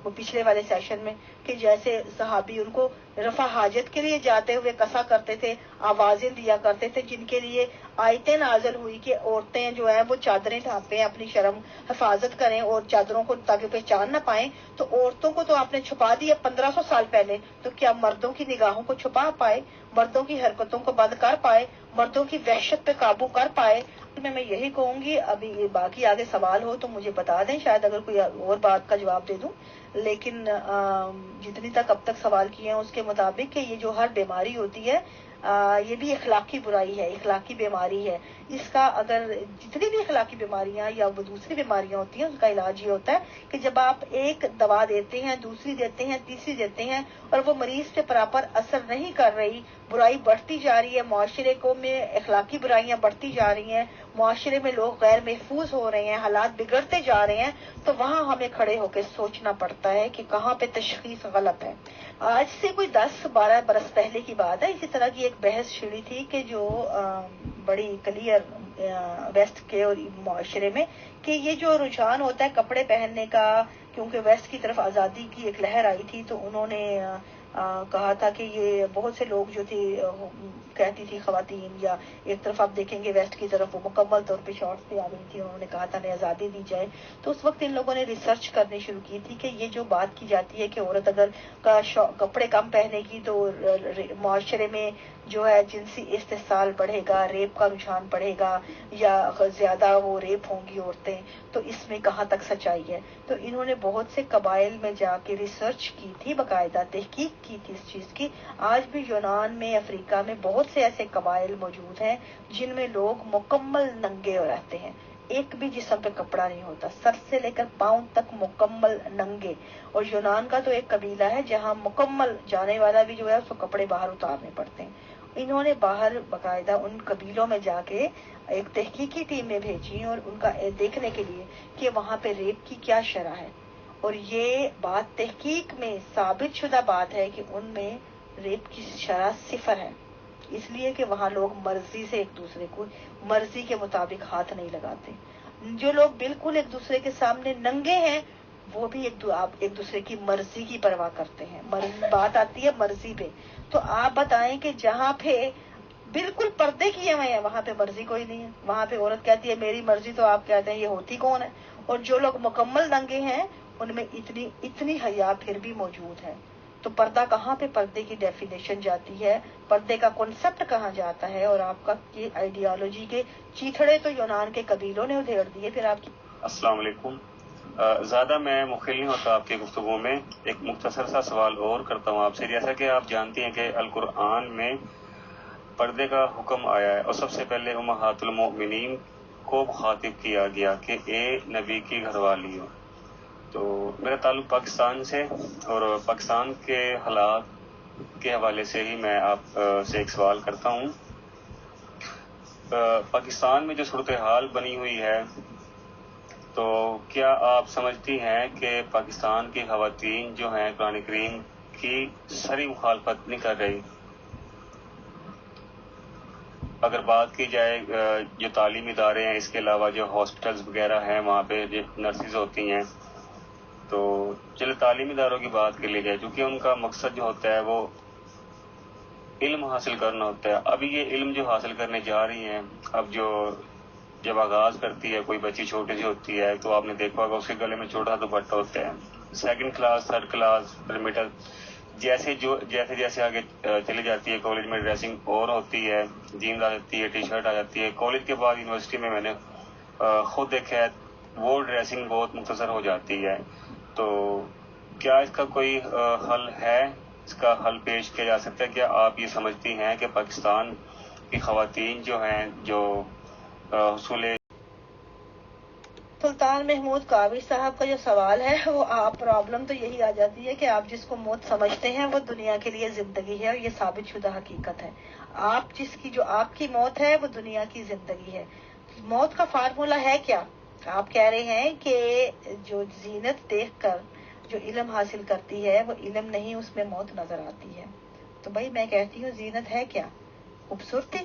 وہ پچھلے والے سیشن میں، کہ جیسے صحابی ان کو رفع حاجت کے لیے جاتے ہوئے کسا کرتے تھے، آوازیں دیا کرتے تھے، جن کے لیے آیتیں نازل ہوئی کہ عورتیں جو ہیں وہ چادریں ڈھانپیں، اپنی شرم حفاظت کریں اور چادروں کو تاکہ پہچان نہ پائیں. تو عورتوں کو تو آپ نے چھپا دیا 1500 سال پہلے، تو کیا مردوں کی نگاہوں کو چھپا پائے، مردوں کی حرکتوں کو بند کر پائے، مردوں کی وحشت پہ قابو کر پائے؟ میں یہی کہوں گی، ابھی باقی آگے سوال ہو تو مجھے بتا دیں، شاید اگر کوئی اور بات کا جواب دے دوں، لیکن جتنی تک اب تک سوال کیے ہیں اس کے مطابق کہ یہ جو ہر بیماری ہوتی ہے یہ بھی اخلاقی برائی ہے، اخلاقی بیماری ہے. اس کا اگر جتنی بھی اخلاقی بیماریاں یا وہ دوسری بیماریاں ہوتی ہیں اس کا علاج یہ ہوتا ہے کہ جب آپ ایک دوا دیتے ہیں، دوسری دیتے ہیں، تیسری دیتے ہیں اور وہ مریض پہ پراپر اثر نہیں کر رہی، برائی بڑھتی جا رہی ہے، معاشرے کو میں اخلاقی برائیاں بڑھتی جا رہی ہیں، معاشرے میں لوگ غیر محفوظ ہو رہے ہیں، حالات بگڑتے جا رہے ہیں، تو وہاں ہمیں کھڑے ہو کے سوچنا پڑتا ہے کہ کہاں پہ تشخیص غلط ہے. آج سے کوئی 10-12 برس پہلے کی بات ہے، اسی طرح کی ایک بحث چھڑی تھی کہ جو بڑی کلیئر ویسٹ کے اور معاشرے میں کہ یہ جو رجحان ہوتا ہے کپڑے پہننے کا، کیونکہ ویسٹ کی طرف آزادی کی ایک لہر آئی تھی تو انہوں نے کہا تھا کہ یہ بہت سے لوگ جو تھے کہتی تھی خواتین، یا ایک طرف آپ دیکھیں گے ویسٹ کی طرف وہ مکمل طور پہ شارٹس پہ آ گئی تھی، انہوں نے کہا تھا انہیں آزادی دی جائے. تو اس وقت ان لوگوں نے ریسرچ کرنی شروع کی تھی کہ یہ جو بات کی جاتی ہے کہ عورت اگر کپڑے کم پہنے گی تو معاشرے میں جو ہے جنسی استحصال بڑھے گا، ریپ کا رجحان بڑھے گا، یا زیادہ وہ ریپ ہوں گی عورتیں، تو اس میں کہاں تک سچائی ہے. تو انہوں نے بہت سے قبائل میں جا کے ریسرچ کی تھی، باقاعدہ تحقیق کی تھی اس چیز کی. آج بھی یونان میں، افریقہ میں بہت سے ایسے قبائل موجود ہیں جن میں لوگ مکمل ننگے رہتے ہیں، ایک بھی جسم پہ کپڑا نہیں ہوتا، سر سے لے کر پاؤں تک مکمل ننگے. اور یونان کا تو ایک قبیلہ ہے جہاں مکمل جانے والا بھی جو ہے اس کو کپڑے باہر اتارنے پڑتے ہیں. انہوں نے باہر باقاعدہ ان قبیلوں میں جا کے ایک تحقیقی ٹیمیں بھیجی اور ان کا دیکھنے کے لیے کہ وہاں پہ ریپ کی کیا شرح ہے. اور یہ بات تحقیق میں ثابت شدہ بات ہے کہ ان میں ریپ کی شرح 0 ہے، اس لیے کہ وہاں لوگ مرضی سے ایک دوسرے کو مرضی کے مطابق ہاتھ نہیں لگاتے. جو لوگ بالکل ایک دوسرے کے سامنے ننگے ہیں وہ بھی ایک دوسرے کی مرضی کی پرواہ کرتے ہیں. بات آتی ہے مرضی پہ، تو آپ بتائیں کہ جہاں پہ بالکل پردے کیے ہوئے ہیں وہاں پہ مرضی کوئی نہیں ہے، وہاں پہ عورت کہتی ہے میری مرضی، تو آپ کہتے ہیں یہ ہوتی کون ہے. اور جو لوگ مکمل ننگے ہیں ان میں اتنی حیا پھر بھی موجود ہے. تو پردہ کہاں پہ پردے کی ڈیفینیشن جاتی ہے، پردے کا کنسپٹ کہاں جاتا ہے؟ اور آپ کا یہ آئیڈیالوجی کے چیتھڑے تو یونان کے قبیلوں نے ادھیڑ دیے. پھر آپ کی السلام علیکم. زیادہ میں مخل نہیں ہوتا آپ کی گفتگو میں، ایک مختصر سا سوال اور کرتا ہوں آپ سے. جیسا کہ آپ جانتے ہیں کہ القرآن میں پردے کا حکم آیا ہے اور سب سے پہلے امہات المؤمنین کو مخاطب کیا گیا کہ اے نبی کی گھر والی ہو. تو میرا تعلق پاکستان سے، اور پاکستان کے حالات کے حوالے سے ہی میں آپ سے ایک سوال کرتا ہوں. پاکستان میں جو صورتحال بنی ہوئی ہے، تو کیا آپ سمجھتی ہیں کہ پاکستان کی خواتین جو ہیں قرآن کریم کی سری مخالفت نہیں کر رہی؟ اگر بات کی جائے جو تعلیمی ادارے ہیں، اس کے علاوہ جو ہاسپٹلز وغیرہ ہیں وہاں پہ جو نرسز ہوتی ہیں، تو چلے تعلیمی اداروں کی بات کر لی جائے، کیونکہ ان کا مقصد جو ہوتا ہے وہ علم حاصل کرنا ہوتا ہے. اب یہ علم جو حاصل کرنے جا رہی ہیں، اب جب آغاز کرتی ہے کوئی بچی چھوٹی سی ہوتی ہے تو آپ نے دیکھا ہوگا اس کے گلے میں چھوٹا دوپٹہ ہوتا ہے. 2nd class 3rd class medal جیسے آگے چلی جاتی ہے کالج میں ڈریسنگ اور ہوتی ہے، جینز آ جاتی ہے، ٹی شرٹ آ جاتی ہے. کالج کے بعد یونیورسٹی میں نے خود دیکھا ہے وہ ڈریسنگ بہت مختصر ہو جاتی ہے. تو کیا اس کا کوئی حل ہے؟ اس کا حل پیش کیا جا سکتا ہے؟ کیا آپ یہ سمجھتی ہیں کہ پاکستان کی خواتین جو ہیں جو حصول سلطان محمود قاوی صاحب کا جو سوال ہے وہ آپ پرابلم تو یہی آ جاتی ہے کہ آپ جس کو موت سمجھتے ہیں وہ دنیا کے لیے زندگی ہے، اور یہ ثابت شدہ حقیقت ہے. آپ جو آپ کی موت ہے وہ دنیا کی زندگی ہے. موت کا فارمولا ہے کیا؟ آپ کہہ رہے ہیں کہ جو زینت دیکھ کر جو علم حاصل کرتی ہے وہ علم نہیں، اس میں موت نظر آتی ہے. تو بھائی میں کہتی ہوں زینت ہے کیا؟ خوبصورتی.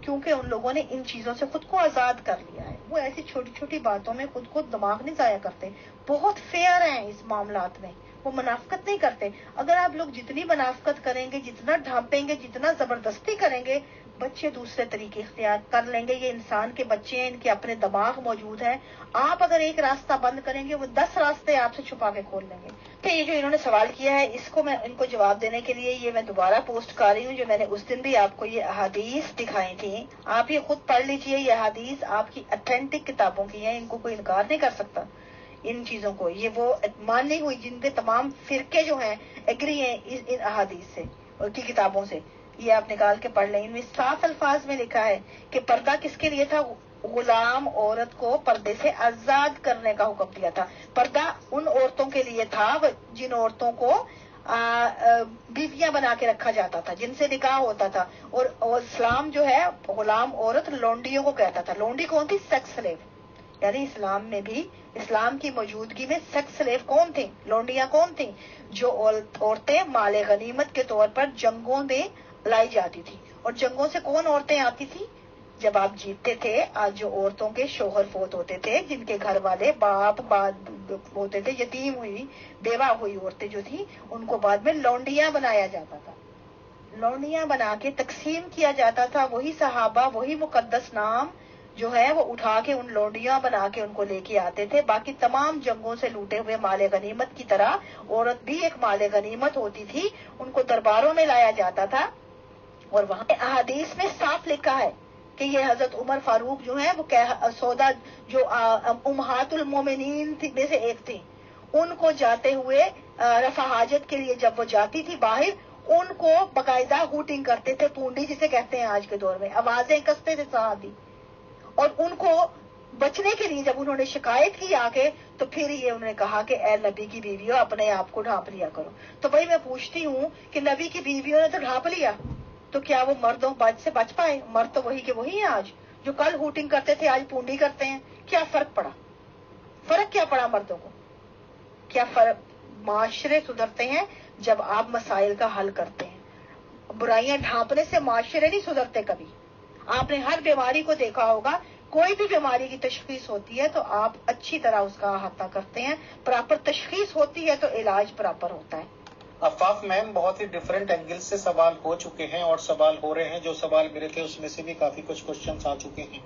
کیونکہ ان لوگوں نے ان چیزوں سے خود کو آزاد کر لیا ہے. وہ ایسی چھوٹی چھوٹی باتوں میں خود کو دماغ نہیں ضائع کرتے, بہت فیئر ہیں اس معاملات میں, وہ منافقت نہیں کرتے. اگر آپ لوگ جتنی منافقت کریں گے, جتنا ڈھانپیں گے, جتنا زبردستی کریں گے, بچے دوسرے طریقے اختیار کر لیں گے. یہ انسان کے بچے ہیں, ان کے اپنے دماغ موجود ہیں. آپ اگر ایک راستہ بند کریں گے, وہ 10 راستے آپ سے چھپا کے کھول لیں گے. تو یہ جو انہوں نے سوال کیا ہے, اس کو میں ان کو جواب دینے کے لیے یہ میں دوبارہ پوسٹ کر رہی ہوں, جو میں نے اس دن بھی آپ کو یہ احادیث دکھائی تھی. آپ یہ خود پڑھ لیجئے, یہ احادیث آپ کی اتھینٹک کتابوں کی ہیں, ان کو کوئی انکار نہیں کر سکتا ان چیزوں کو. یہ وہ مانی ہوئی جن پہ تمام فرقے جو ہیں ایگری ہیں ان احادیث سے اور کی کتابوں سے. یہ آپ نکال کے پڑھ لیں. ان میں صاف الفاظ میں لکھا ہے کہ پردہ کس کے لیے تھا, غلام عورت کو پردے سے آزاد کرنے کا حکم دیا تھا. پردہ ان عورتوں کے لیے تھا جن عورتوں کو بیویاں بنا کے رکھا جاتا تھا, جن سے نکاح ہوتا تھا. اور اسلام جو ہے غلام عورت لونڈیوں کو کہتا تھا. لونڈی کون تھی؟ Sex slave. یعنی اسلام میں بھی, اسلام کی موجودگی میں سیکس سلیو کون تھیں؟ لونڈیاں کون تھیں؟ جو عورتیں مال غنیمت کے طور پر جنگوں میں لائی جاتی تھی. اور جنگوں سے کون عورتیں آتی تھی؟ جب آپ جیتتے تھے, آج جو عورتوں کے شوہر فوت ہوتے تھے, جن کے گھر والے باپ ہوتے تھے, یتیم ہوئی بیوہ ہوئی عورتیں جو تھیں, ان کو بعد میں لونڈیاں بنایا جاتا تھا. لونڈیاں بنا کے تقسیم کیا جاتا تھا. وہی صحابہ وہی مقدس نام جو ہے وہ اٹھا کے ان لونڈیاں بنا کے ان کو لے کے آتے تھے. باقی تمام جنگوں سے لوٹے ہوئے مال غنیمت کی طرح عورت بھی ایک مال غنیمت ہوتی تھی. ان کو درباروں میں لایا جاتا تھا. اور وہاں احادیث میں صاف لکھا ہے کہ یہ حضرت عمر فاروق جو ہیں وہ سودا جو امہات المومنین میں سے ایک تھی, ان کو جاتے ہوئے رفع حاجت کے لیے جب وہ جاتی تھی باہر, ان کو باقاعدہ ہوٹنگ کرتے تھے, پونڈی جسے کہتے ہیں آج کے دور میں, آوازیں کستے تھے صحابی. اور ان کو بچنے کے لیے جب انہوں نے شکایت کی آ کے, تو پھر یہ انہوں نے کہا کہ اے نبی کی بیویوں اپنے آپ کو ڈھانپ لیا کرو. تو بھائی میں پوچھتی ہوں کہ نبی کی بیویوں نے تو ڈھانپ لیا, تو کیا وہ مردوں سے بچ پائے؟ مرد تو وہی کے وہی ہیں آج, جو کل ہوٹنگ کرتے تھے آج پونڈی کرتے ہیں. کیا فرق پڑا؟ فرق کیا پڑا مردوں کو؟ کیا فرق؟ معاشرے سدھرتے ہیں جب آپ مسائل کا حل کرتے ہیں. برائیاں ڈھانپنے سے معاشرے نہیں سدھرتے کبھی. آپ نے ہر بیماری کو دیکھا ہوگا, کوئی بھی بیماری کی تشخیص ہوتی ہے تو آپ اچھی طرح اس کا احاطہ کرتے ہیں, پراپر تشخیص ہوتی ہے تو علاج پراپر ہوتا ہے. عفاف میم, بہت ہی ڈفرینٹ اینگل سے سوال ہو چکے ہیں اور سوال ہو رہے ہیں. جو سوال میرے تھے اس میں سے بھی کافی کچھ کوشچنس آ چکے ہیں.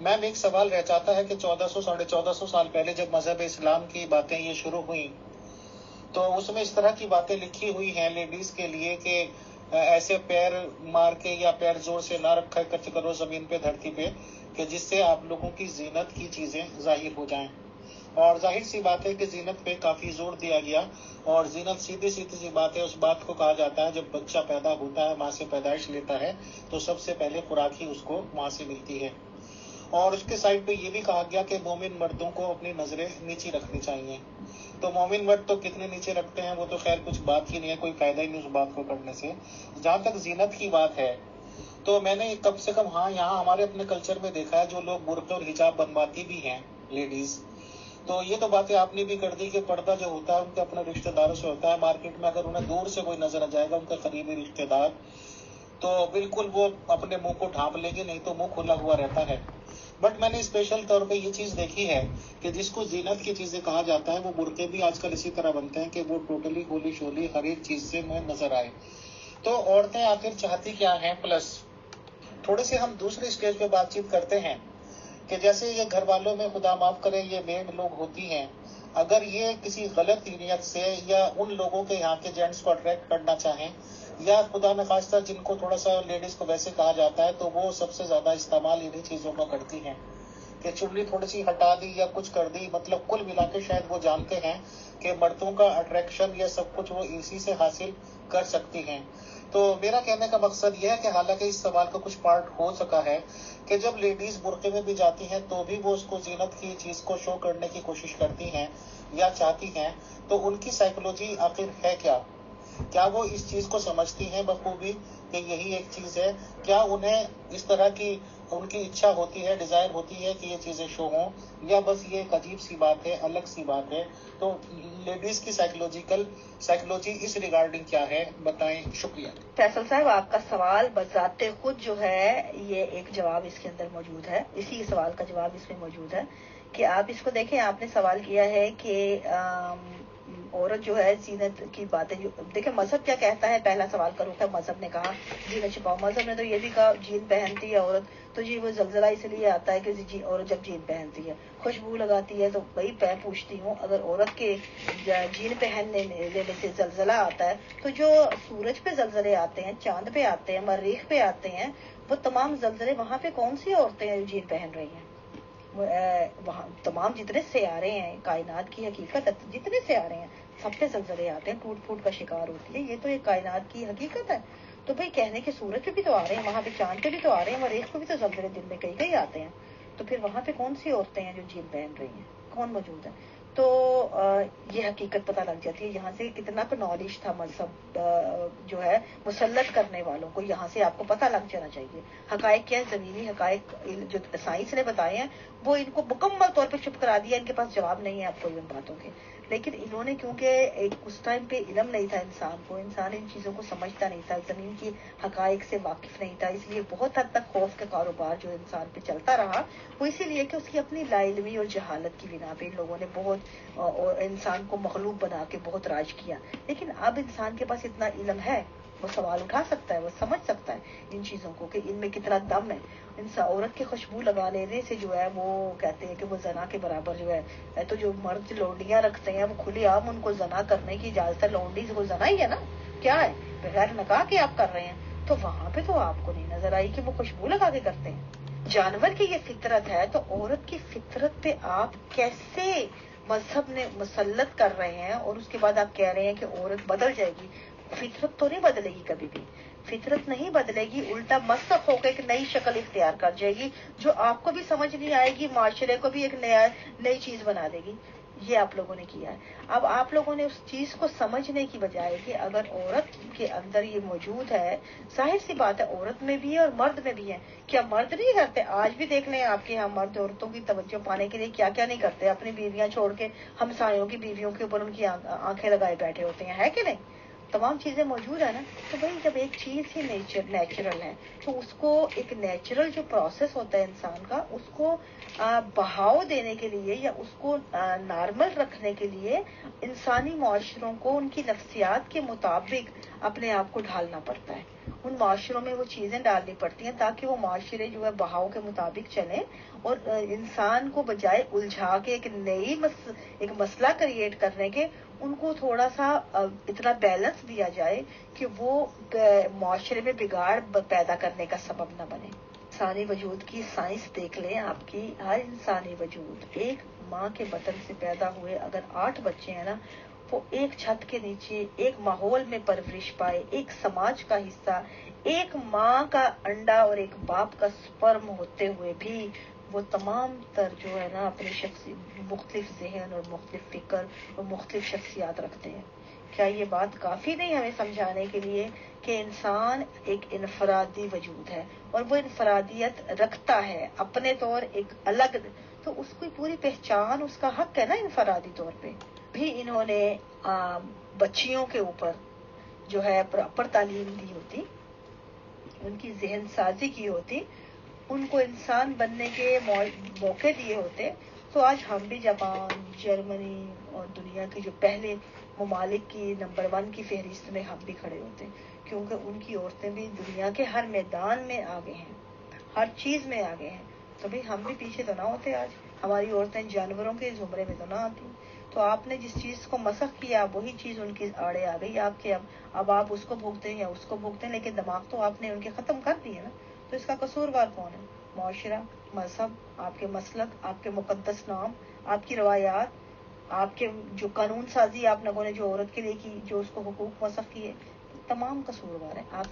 میم ایک سوال رہ جاتا ہے کہ 1400-1450 سال پہلے جب مذہب اسلام کی باتیں یہ شروع ہوئیں تو اس میں اس طرح کی باتیں لکھی ہوئی ہیں لیڈیز کے لیے کہ ایسے پیر مار کے یا پیر زور سے نہ رکھا کرو زمین پہ, دھرتی پہ, کہ جس سے آپ لوگوں کی زینت کی چیزیں ظاہر ہو جائیں. اور ظاہر سی بات ہے کہ زینت پہ کافی زور دیا گیا, اور زینت سیدھی سی بات ہے. اس بات کو کہا جاتا ہے جب بچہ پیدا ہوتا ہے, ماں سے پیدائش لیتا ہے, تو سب سے پہلے خوراک ہی اس کو وہاں سے ملتی ہے. اور اس کے سائڈ پہ یہ بھی کہا گیا کہ مومن مردوں کو اپنی نظریں نیچی رکھنی چاہیے. تو مومن مرد تو کتنے نیچے رکھتے ہیں وہ تو خیر کچھ بات ہی نہیں ہے, کوئی فائدہ ہی نہیں اس بات کو کرنے سے. جہاں تک زینت کی بات ہے تو میں نے کم سے کم یہاں ہمارے اپنے کلچر میں دیکھا ہے جو لوگ برقع اور حجاب بنواتی بھی ہیں لیڈیز, تو یہ تو باتیں آپ نے بھی کر دی کہ پردہ جو ہوتا ہے ان کے اپنے رشتہ داروں سے ہوتا ہے. مارکیٹ میں اگر انہیں دور سے کوئی نظر آ جائے گا ان کا قریبی رشتہ دار, تو بالکل وہ اپنے منہ کو ڈھانپ لیں گے, نہیں تو منہ کھلا ہوا رہتا ہے. بٹ میں نے اسپیشل طور پہ یہ چیز دیکھی ہے کہ جس کو زینت کی چیزیں کہا جاتا ہے وہ برقعے بھی آج کل اسی طرح بنتے ہیں کہ وہ ٹوٹلی گولی شولی ہر ایک چیز سے میں نظر آئے. تو عورتیں آخر چاہتی کیا ہیں؟ پلس تھوڑے سے ہم دوسرے اسٹیج پہ بات چیت کرتے ہیں کہ جیسے یہ گھر والوں میں خدا معاف کرے یہ میڈ لوگ ہوتی ہیں, اگر یہ کسی غلط نیت سے یا ان لوگوں کے یہاں کے جینٹس کو اٹریکٹ کرنا چاہیں, یا خدا نخواستہ جن کو تھوڑا سا لیڈیز کو ویسے کہا جاتا ہے, تو وہ سب سے زیادہ استعمال انہیں چیزوں کا کرتی ہیں کہ چنی تھوڑی سی ہٹا دی یا کچھ کر دی. مطلب کل ملا کے شاید وہ جانتے ہیں کہ مردوں کا اٹریکشن یا سب کچھ وہ اسی سے حاصل کر سکتی ہیں. تو میرا کہنے کا مقصد یہ ہے کہ حالانکہ اس سوال کا کچھ پارٹ ہو سکا ہے کہ جب لیڈیز برقعے میں بھی جاتی ہیں تو بھی وہ اس کو زینت کی چیز کو شو کرنے کی کوشش کرتی ہیں یا چاہتی ہیں, تو ان کی سائیکولوجی آخر ہے کیا؟ کیا وہ اس چیز کو سمجھتی ہیں بخوبی کہ یہی ایک چیز ہے؟ کیا انہیں اس طرح کی ان کی اچھا ہوتی ہے, ڈیزائر ہوتی ہے کہ یہ چیزیں شو ہوں, یا بس یہ ایک عجیب سی بات ہے, الگ سی بات ہے؟ تو لیڈیز کی سائیکولوجی اس ریگارڈنگ کیا ہے, بتائیں. شکریہ. فیصل صاحب, آپ کا سوال بذات خود جو ہے یہ ایک جواب اس کے اندر موجود ہے, اسی سوال کا جواب اس میں موجود ہے کہ آپ اس کو دیکھیں. آپ نے سوال کیا ہے کہ عورت جو ہے زینت کی باتیں, جو دیکھیں مذہب کیا کہتا ہے, پہلا سوال کا رخ ہے مذہب نے کہا زینت چھپاؤ. مذہب نے تو یہ بھی کہا جین پہنتی ہے عورت تو جی وہ زلزلہ اس لیے آتا ہے کہ عورت جب جین پہنتی ہے, خوشبو لگاتی ہے تو بھائی میں پوچھتی ہوں اگر عورت کے جین پہننے لینے سے زلزلہ آتا ہے تو جو سورج پہ زلزلے آتے ہیں, چاند پہ آتے ہیں, مریخ پہ آتے ہیں, وہ تمام زلزلے وہاں پہ کون سی عورتیں ہیں جین پہن رہی ہیں؟ وہاں تمام جتنے سیارے ہیں, کائنات کی حقیقت, جتنے سیارے ہیں سب پہ زلزلے آتے ہیں, ٹوٹ پھوٹ کا شکار ہوتی ہے, یہ تو ایک کائنات کی حقیقت ہے. تو بھائی کہنے کے سورج پہ بھی تو آ رہے ہیں, وہاں پہ چاند پہ بھی تو آ رہے ہیں, مریخ پہ بھی تو زلزلے دن میں کئی آتے ہیں, تو پھر وہاں پہ کون سی عورتیں ہیں جو جین پہن رہی ہیں, کون موجود ہے؟ تو یہ حقیقت پتہ لگ جاتی ہے. یہاں سے کتنا کو نالج تھا مذہب جو ہے مسلط کرنے والوں کو, یہاں سے آپ کو پتہ لگ جانا چاہیے حقائق کیا ہے. زمینی حقائق جو سائنس نے بتائے ہیں وہ ان کو مکمل طور پہ چپ کرا دیا, ان کے پاس جواب نہیں ہے آپ کو ان باتوں کے. لیکن انہوں نے کیونکہ ایک اس ٹائم پہ علم نہیں تھا انسان ان چیزوں کو سمجھتا نہیں تھا, زمین کی حقائق سے واقف نہیں تھا, اس لیے بہت حد تک خوف کا کاروبار جو انسان پہ چلتا رہا وہ اسی لیے کہ اس کی اپنی لا علمی اور جہالت کی بنا پہ ان لوگوں نے بہت انسان کو مغلوب بنا کے بہت راج کیا. لیکن اب انسان کے پاس اتنا علم ہے, وہ سوال اٹھا سکتا ہے, وہ سمجھ سکتا ہے ان چیزوں کو کہ ان میں کتنا دم ہے. عورت کی خوشبو لگا لینے سے جو ہے وہ کہتے ہیں کہ وہ زنا کے برابر جو ہے. تو جو مرد لونڈیاں رکھتے ہیں وہ کھلی عام ان کو زنا کرنے کی اجازت ہے, لونڈی سے وہ زنا ہی ہے نا, کیا ہے, بغیر نکاح کے آپ کر رہے ہیں. تو وہاں پہ تو آپ کو نہیں نظر آئی کہ وہ خوشبو لگا کے کرتے ہیں. جانور کی یہ فطرت ہے, تو عورت کی فطرت پہ آپ کیسے مذہب نے مسلط کر رہے ہیں اور اس کے بعد آپ کہہ رہے ہیں کہ عورت بدل جائے گی. فطرت تو نہیں بدلے گی کبھی بھی, فطرت نہیں بدلے گی, الٹا مسخ ہو کے ایک نئی شکل اختیار کر جائے گی جو آپ کو بھی سمجھ نہیں آئے گی, معاشرے کو بھی ایک نئی چیز بنا دے گی. یہ آپ لوگوں نے کیا ہے. اب آپ لوگوں نے اس چیز کو سمجھنے کی بجائے کہ اگر عورت کے اندر یہ موجود ہے, ظاہر سی بات ہے عورت میں بھی ہے اور مرد میں بھی ہے. کیا مرد نہیں کرتے؟ آج بھی دیکھ لیں آپ کے یہاں مرد عورتوں کی توجہ پانے کے لیے کیا کیا نہیں کرتے, اپنی بیویاں چھوڑ کے ہمسایوں کی بیویوں کے اوپر ان کی آنکھیں لگائے بیٹھے ہوتے ہیں, ہے کہ نہیں؟ تمام چیزیں موجود ہیں نا. تو بھائی جب ایک چیز ہی نیچرل ہے تو اس کو ایک نیچرل جو پروسیس ہوتا ہے انسان کا, اس کو بہاؤ دینے کے لیے یا اس کو نارمل رکھنے کے لیے انسانی معاشروں کو ان کی نفسیات کے مطابق اپنے آپ کو ڈھالنا پڑتا ہے. ان معاشروں میں وہ چیزیں ڈالنی پڑتی ہیں تاکہ وہ معاشرے جو ہے بہاؤ کے مطابق چلیں, اور انسان کو بجائے الجھا کے ایک مسئلہ کریٹ کرنے کے ان کو تھوڑا سا اتنا بیلنس دیا جائے کہ وہ معاشرے میں بگاڑ پیدا کرنے کا سبب نہ بنے. انسانی وجود کی سائنس دیکھ لیں آپ کی, ہر انسانی وجود ایک ماں کے بطن سے پیدا ہوئے اگر 8 بچے ہیں نا, وہ ایک چھت کے نیچے ایک ماحول میں پرورش پائے, ایک سماج کا حصہ, ایک ماں کا انڈا اور ایک باپ کا سپرم ہوتے ہوئے بھی وہ تمام تر جو ہے نا اپنی مختلف ذہن اور مختلف فکر اور مختلف شخصیات رکھتے ہیں. کیا یہ بات کافی نہیں ہمیں سمجھانے کے لیے کہ انسان ایک انفرادی وجود ہے اور وہ انفرادیت رکھتا ہے اپنے طور ایک الگ, تو اس کی پوری پہچان اس کا حق ہے نا انفرادی طور پہ بھی. انہوں نے بچیوں کے اوپر جو ہے پراپر تعلیم دی ہوتی, ان کی ذہن سازی کی ہوتی, ان کو انسان بننے کے موقع دیے ہوتے, تو آج ہم بھی جاپان, جرمنی اور دنیا کے جو پہلے ممالک کی نمبر 1 کی فہرست میں ہم بھی کھڑے ہوتے, کیونکہ ان کی عورتیں بھی دنیا کے ہر میدان میں آگے ہیں, ہر چیز میں آگے ہیں. تو بھی ہم بھی پیچھے تو نہ ہوتے, آج ہماری عورتیں جانوروں کے زمرے میں تو نہ آتی. تو آپ نے جس چیز کو مسخ کیا وہی چیز ان کی آڑے آ گئی آپ کے, اب آپ اس کو بھوگتے ہیں یا اس کو بھوگتے ہیں, لیکن دماغ تو آپ نے ان کے ختم کر دیے نا. تو اس کا قصوروار کون ہے؟ معاشرہ, مذہب, آپ کے مسلک, آپ کے مقدس نام, آپ کی روایات, آپ کے جو قانون سازی آپ لوگوں نے جو عورت کے لیے کی, جو اس کو حقوق مسخ کیے, تمام قصوروار ہیں آپ.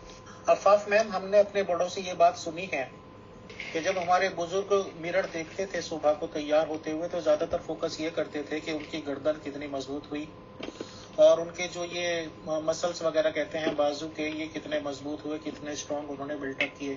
عفاف میم, ہم نے اپنے بڑوں سے یہ بات سنی ہے کہ جب ہمارے بزرگ مرر دیکھتے تھے صبح کو تیار ہوتے ہوئے تو زیادہ تر فوکس یہ کرتے تھے کہ ان کی گردن کتنی مضبوط ہوئی اور ان کے جو یہ مسلس وغیرہ کہتے ہیں بازو کے, یہ کتنے مضبوط ہوئے, کتنے اسٹرانگ انہوں نے بلٹ اپ کیے.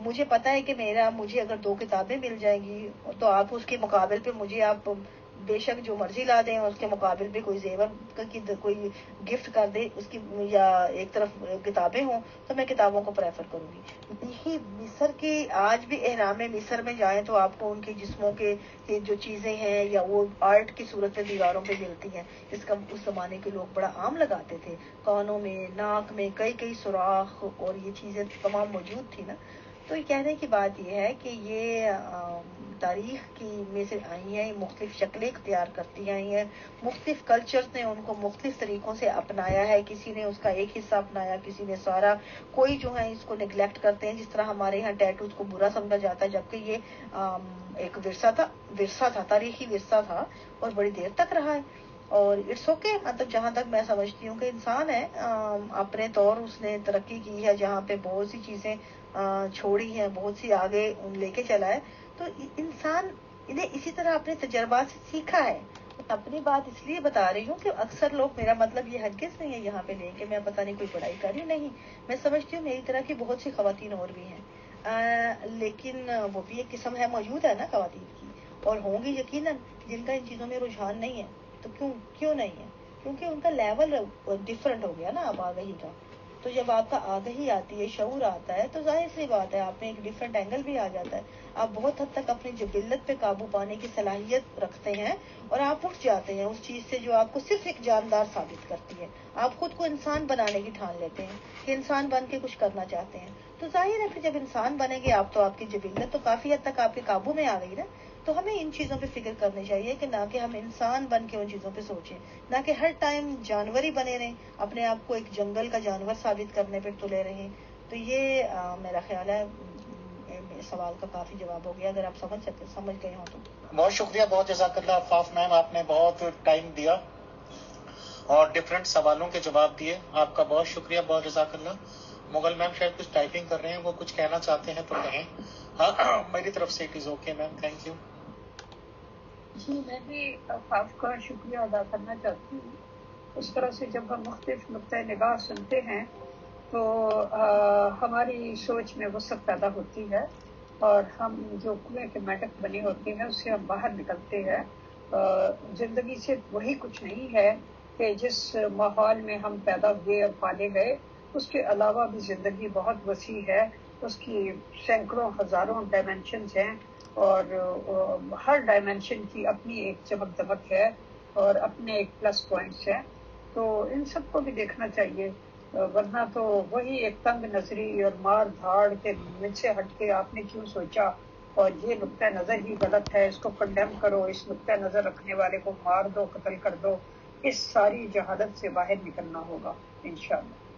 مجھے پتا ہے کہ مجھے اگر 2 کتابیں مل جائیں گی تو آپ اس کے مقابل پہ مجھے آپ بے شک جو مرضی لا دیں، اس کے مقابل پہ کوئی زیور کی کوئی گفٹ کر دے اس کی، یا ایک طرف کتابیں ہوں، تو میں کتابوں کو پریفر کروں گی۔ یہی مصر کی آج بھی احرام مصر میں جائیں تو آپ کو ان کے جسموں کے جو چیزیں ہیں یا وہ آرٹ کی صورت میں دیواروں پہ ملتی ہیں، اس کا اس زمانے کے لوگ بڑا عام لگاتے تھے، کانوں میں، ناک میں کئی سوراخ، اور یہ چیزیں تمام موجود تھی نا۔ تو یہ کہنے کی بات یہ ہے کہ یہ تاریخ کی میں سے آئی ہیں، مختلف شکلیں اختیار کرتی آئی ہیں، مختلف کلچرز نے ان کو مختلف طریقوں سے اپنایا ہے، کسی نے اس کا ایک حصہ اپنایا، کسی نے سارا، کوئی جو ہے اس کو نیگلیکٹ کرتے ہیں، جس طرح ہمارے یہاں ٹیٹوز کو برا سمجھا جاتا ہے، جبکہ یہ ایک ورثہ تھا، تاریخی ورثہ تھا اور بڑی دیر تک رہا ہے۔ اور اٹس اوکے، مطلب جہاں تک میں سمجھتی ہوں کہ انسان ہے، اپنے طور اس نے ترقی کی ہے، جہاں پہ بہت سی چیزیں چھوڑی ہیں، بہت سی آگے لے کے چلا ہے، تو انسان انہیں اسی طرح اپنے تجربات سے سیکھا ہے۔ اپنی بات اس لیے بتا رہی ہوں کہ اکثر لوگ، میرا مطلب یہ ہرگز نہیں ہے یہاں پہ لے کے میں پتہ نہیں کوئی بڑائی کر رہی، نہیں، میں سمجھتی ہوں میری طرح کی بہت سی خواتین اور بھی ہیں، لیکن وہ بھی ایک قسم ہے، موجود ہے نا خواتین کی، اور ہوں گی یقیناً جن کا ان چیزوں میں رجحان نہیں ہے۔ تو کیوں نہیں ہے؟ کیونکہ ان کا لیول ڈفرنٹ ہو گیا نا اب آگہی کا۔ تو جب آپ کا آگہی آتی ہے، شعور آتا ہے، تو ظاہر سی بات ہے آپ میں ایک ڈفرنٹ اینگل بھی آ جاتا ہے، آپ بہت حد تک اپنی جبلت پہ قابو پانے کی صلاحیت رکھتے ہیں، اور آپ اٹھ جاتے ہیں اس چیز سے جو آپ کو صرف ایک جاندار ثابت کرتی ہے، آپ خود کو انسان بنانے کی ٹھان لیتے ہیں کہ انسان بن کے کچھ کرنا چاہتے ہیں۔ تو ظاہر ہے پھر جب انسان بنیں گے آپ، تو آپ کی جبلت تو کافی حد تک آپ کے قابو میں آ گئی نا۔ تو ہمیں ان چیزوں پہ فکر کرنی چاہیے کہ نہ کہ ہم انسان بن کے ان چیزوں پہ سوچیں، نہ کہ ہر ٹائم جانور ہی بنے رہیں، اپنے آپ کو ایک جنگل کا جانور ثابت کرنے پہ تلے رہیں۔ تو یہ میرا خیال ہے سوال کا کافی جواب ہو گیا، اگر آپ سمجھ گئے ہوں تو۔ بہت شکریہ، بہت جزاک اللہ عفاف میم، آپ نے بہت ٹائم دیا اور ڈفرینٹ سوالوں کے جواب دیے، آپ کا بہت شکریہ، بہت جزاک اللہ۔ مغل میم شاید کچھ ٹائپنگ کر رہے ہیں، وہ کچھ کہنا چاہتے ہیں تو کہیں۔ ہاں میری طرف سے it is okay ma'am, thank you. جی میں بھی عفاف کا شکریہ ادا کرنا چاہتی ہوں۔ اس طرح سے جب ہم مختلف نقطۂ نگاہ سنتے ہیں تو ہماری سوچ میں وسعت پیدا ہوتی ہے، اور ہم جو کنویں کے میںڈک بنے ہوتے ہیں اس سے ہم باہر نکلتے ہیں۔ زندگی صرف وہی کچھ نہیں ہے کہ جس ماحول میں ہم پیدا ہوئے اور پالے گئے، اس کے علاوہ بھی زندگی بہت وسیع ہے، اس کی سینکڑوں ہزاروں ڈائمینشنز ہیں، اور ہر ڈائمینشن کی اپنی ایک چمک دمک ہے اور اپنے ایک پلس پوائنٹس ہیں۔ تو ان سب کو بھی دیکھنا چاہیے، ورنہ تو وہی ایک تنگ نظری اور مار دھاڑ کے مجھ سے ہٹ کے آپ نے کیوں سوچا، اور یہ نقطۂ نظر ہی غلط ہے، اس کو کنڈیم کرو، اس نقطۂ نظر رکھنے والے کو مار دو، قتل کر دو، اس ساری جہالت سے باہر نکلنا ہوگا انشاءاللہ۔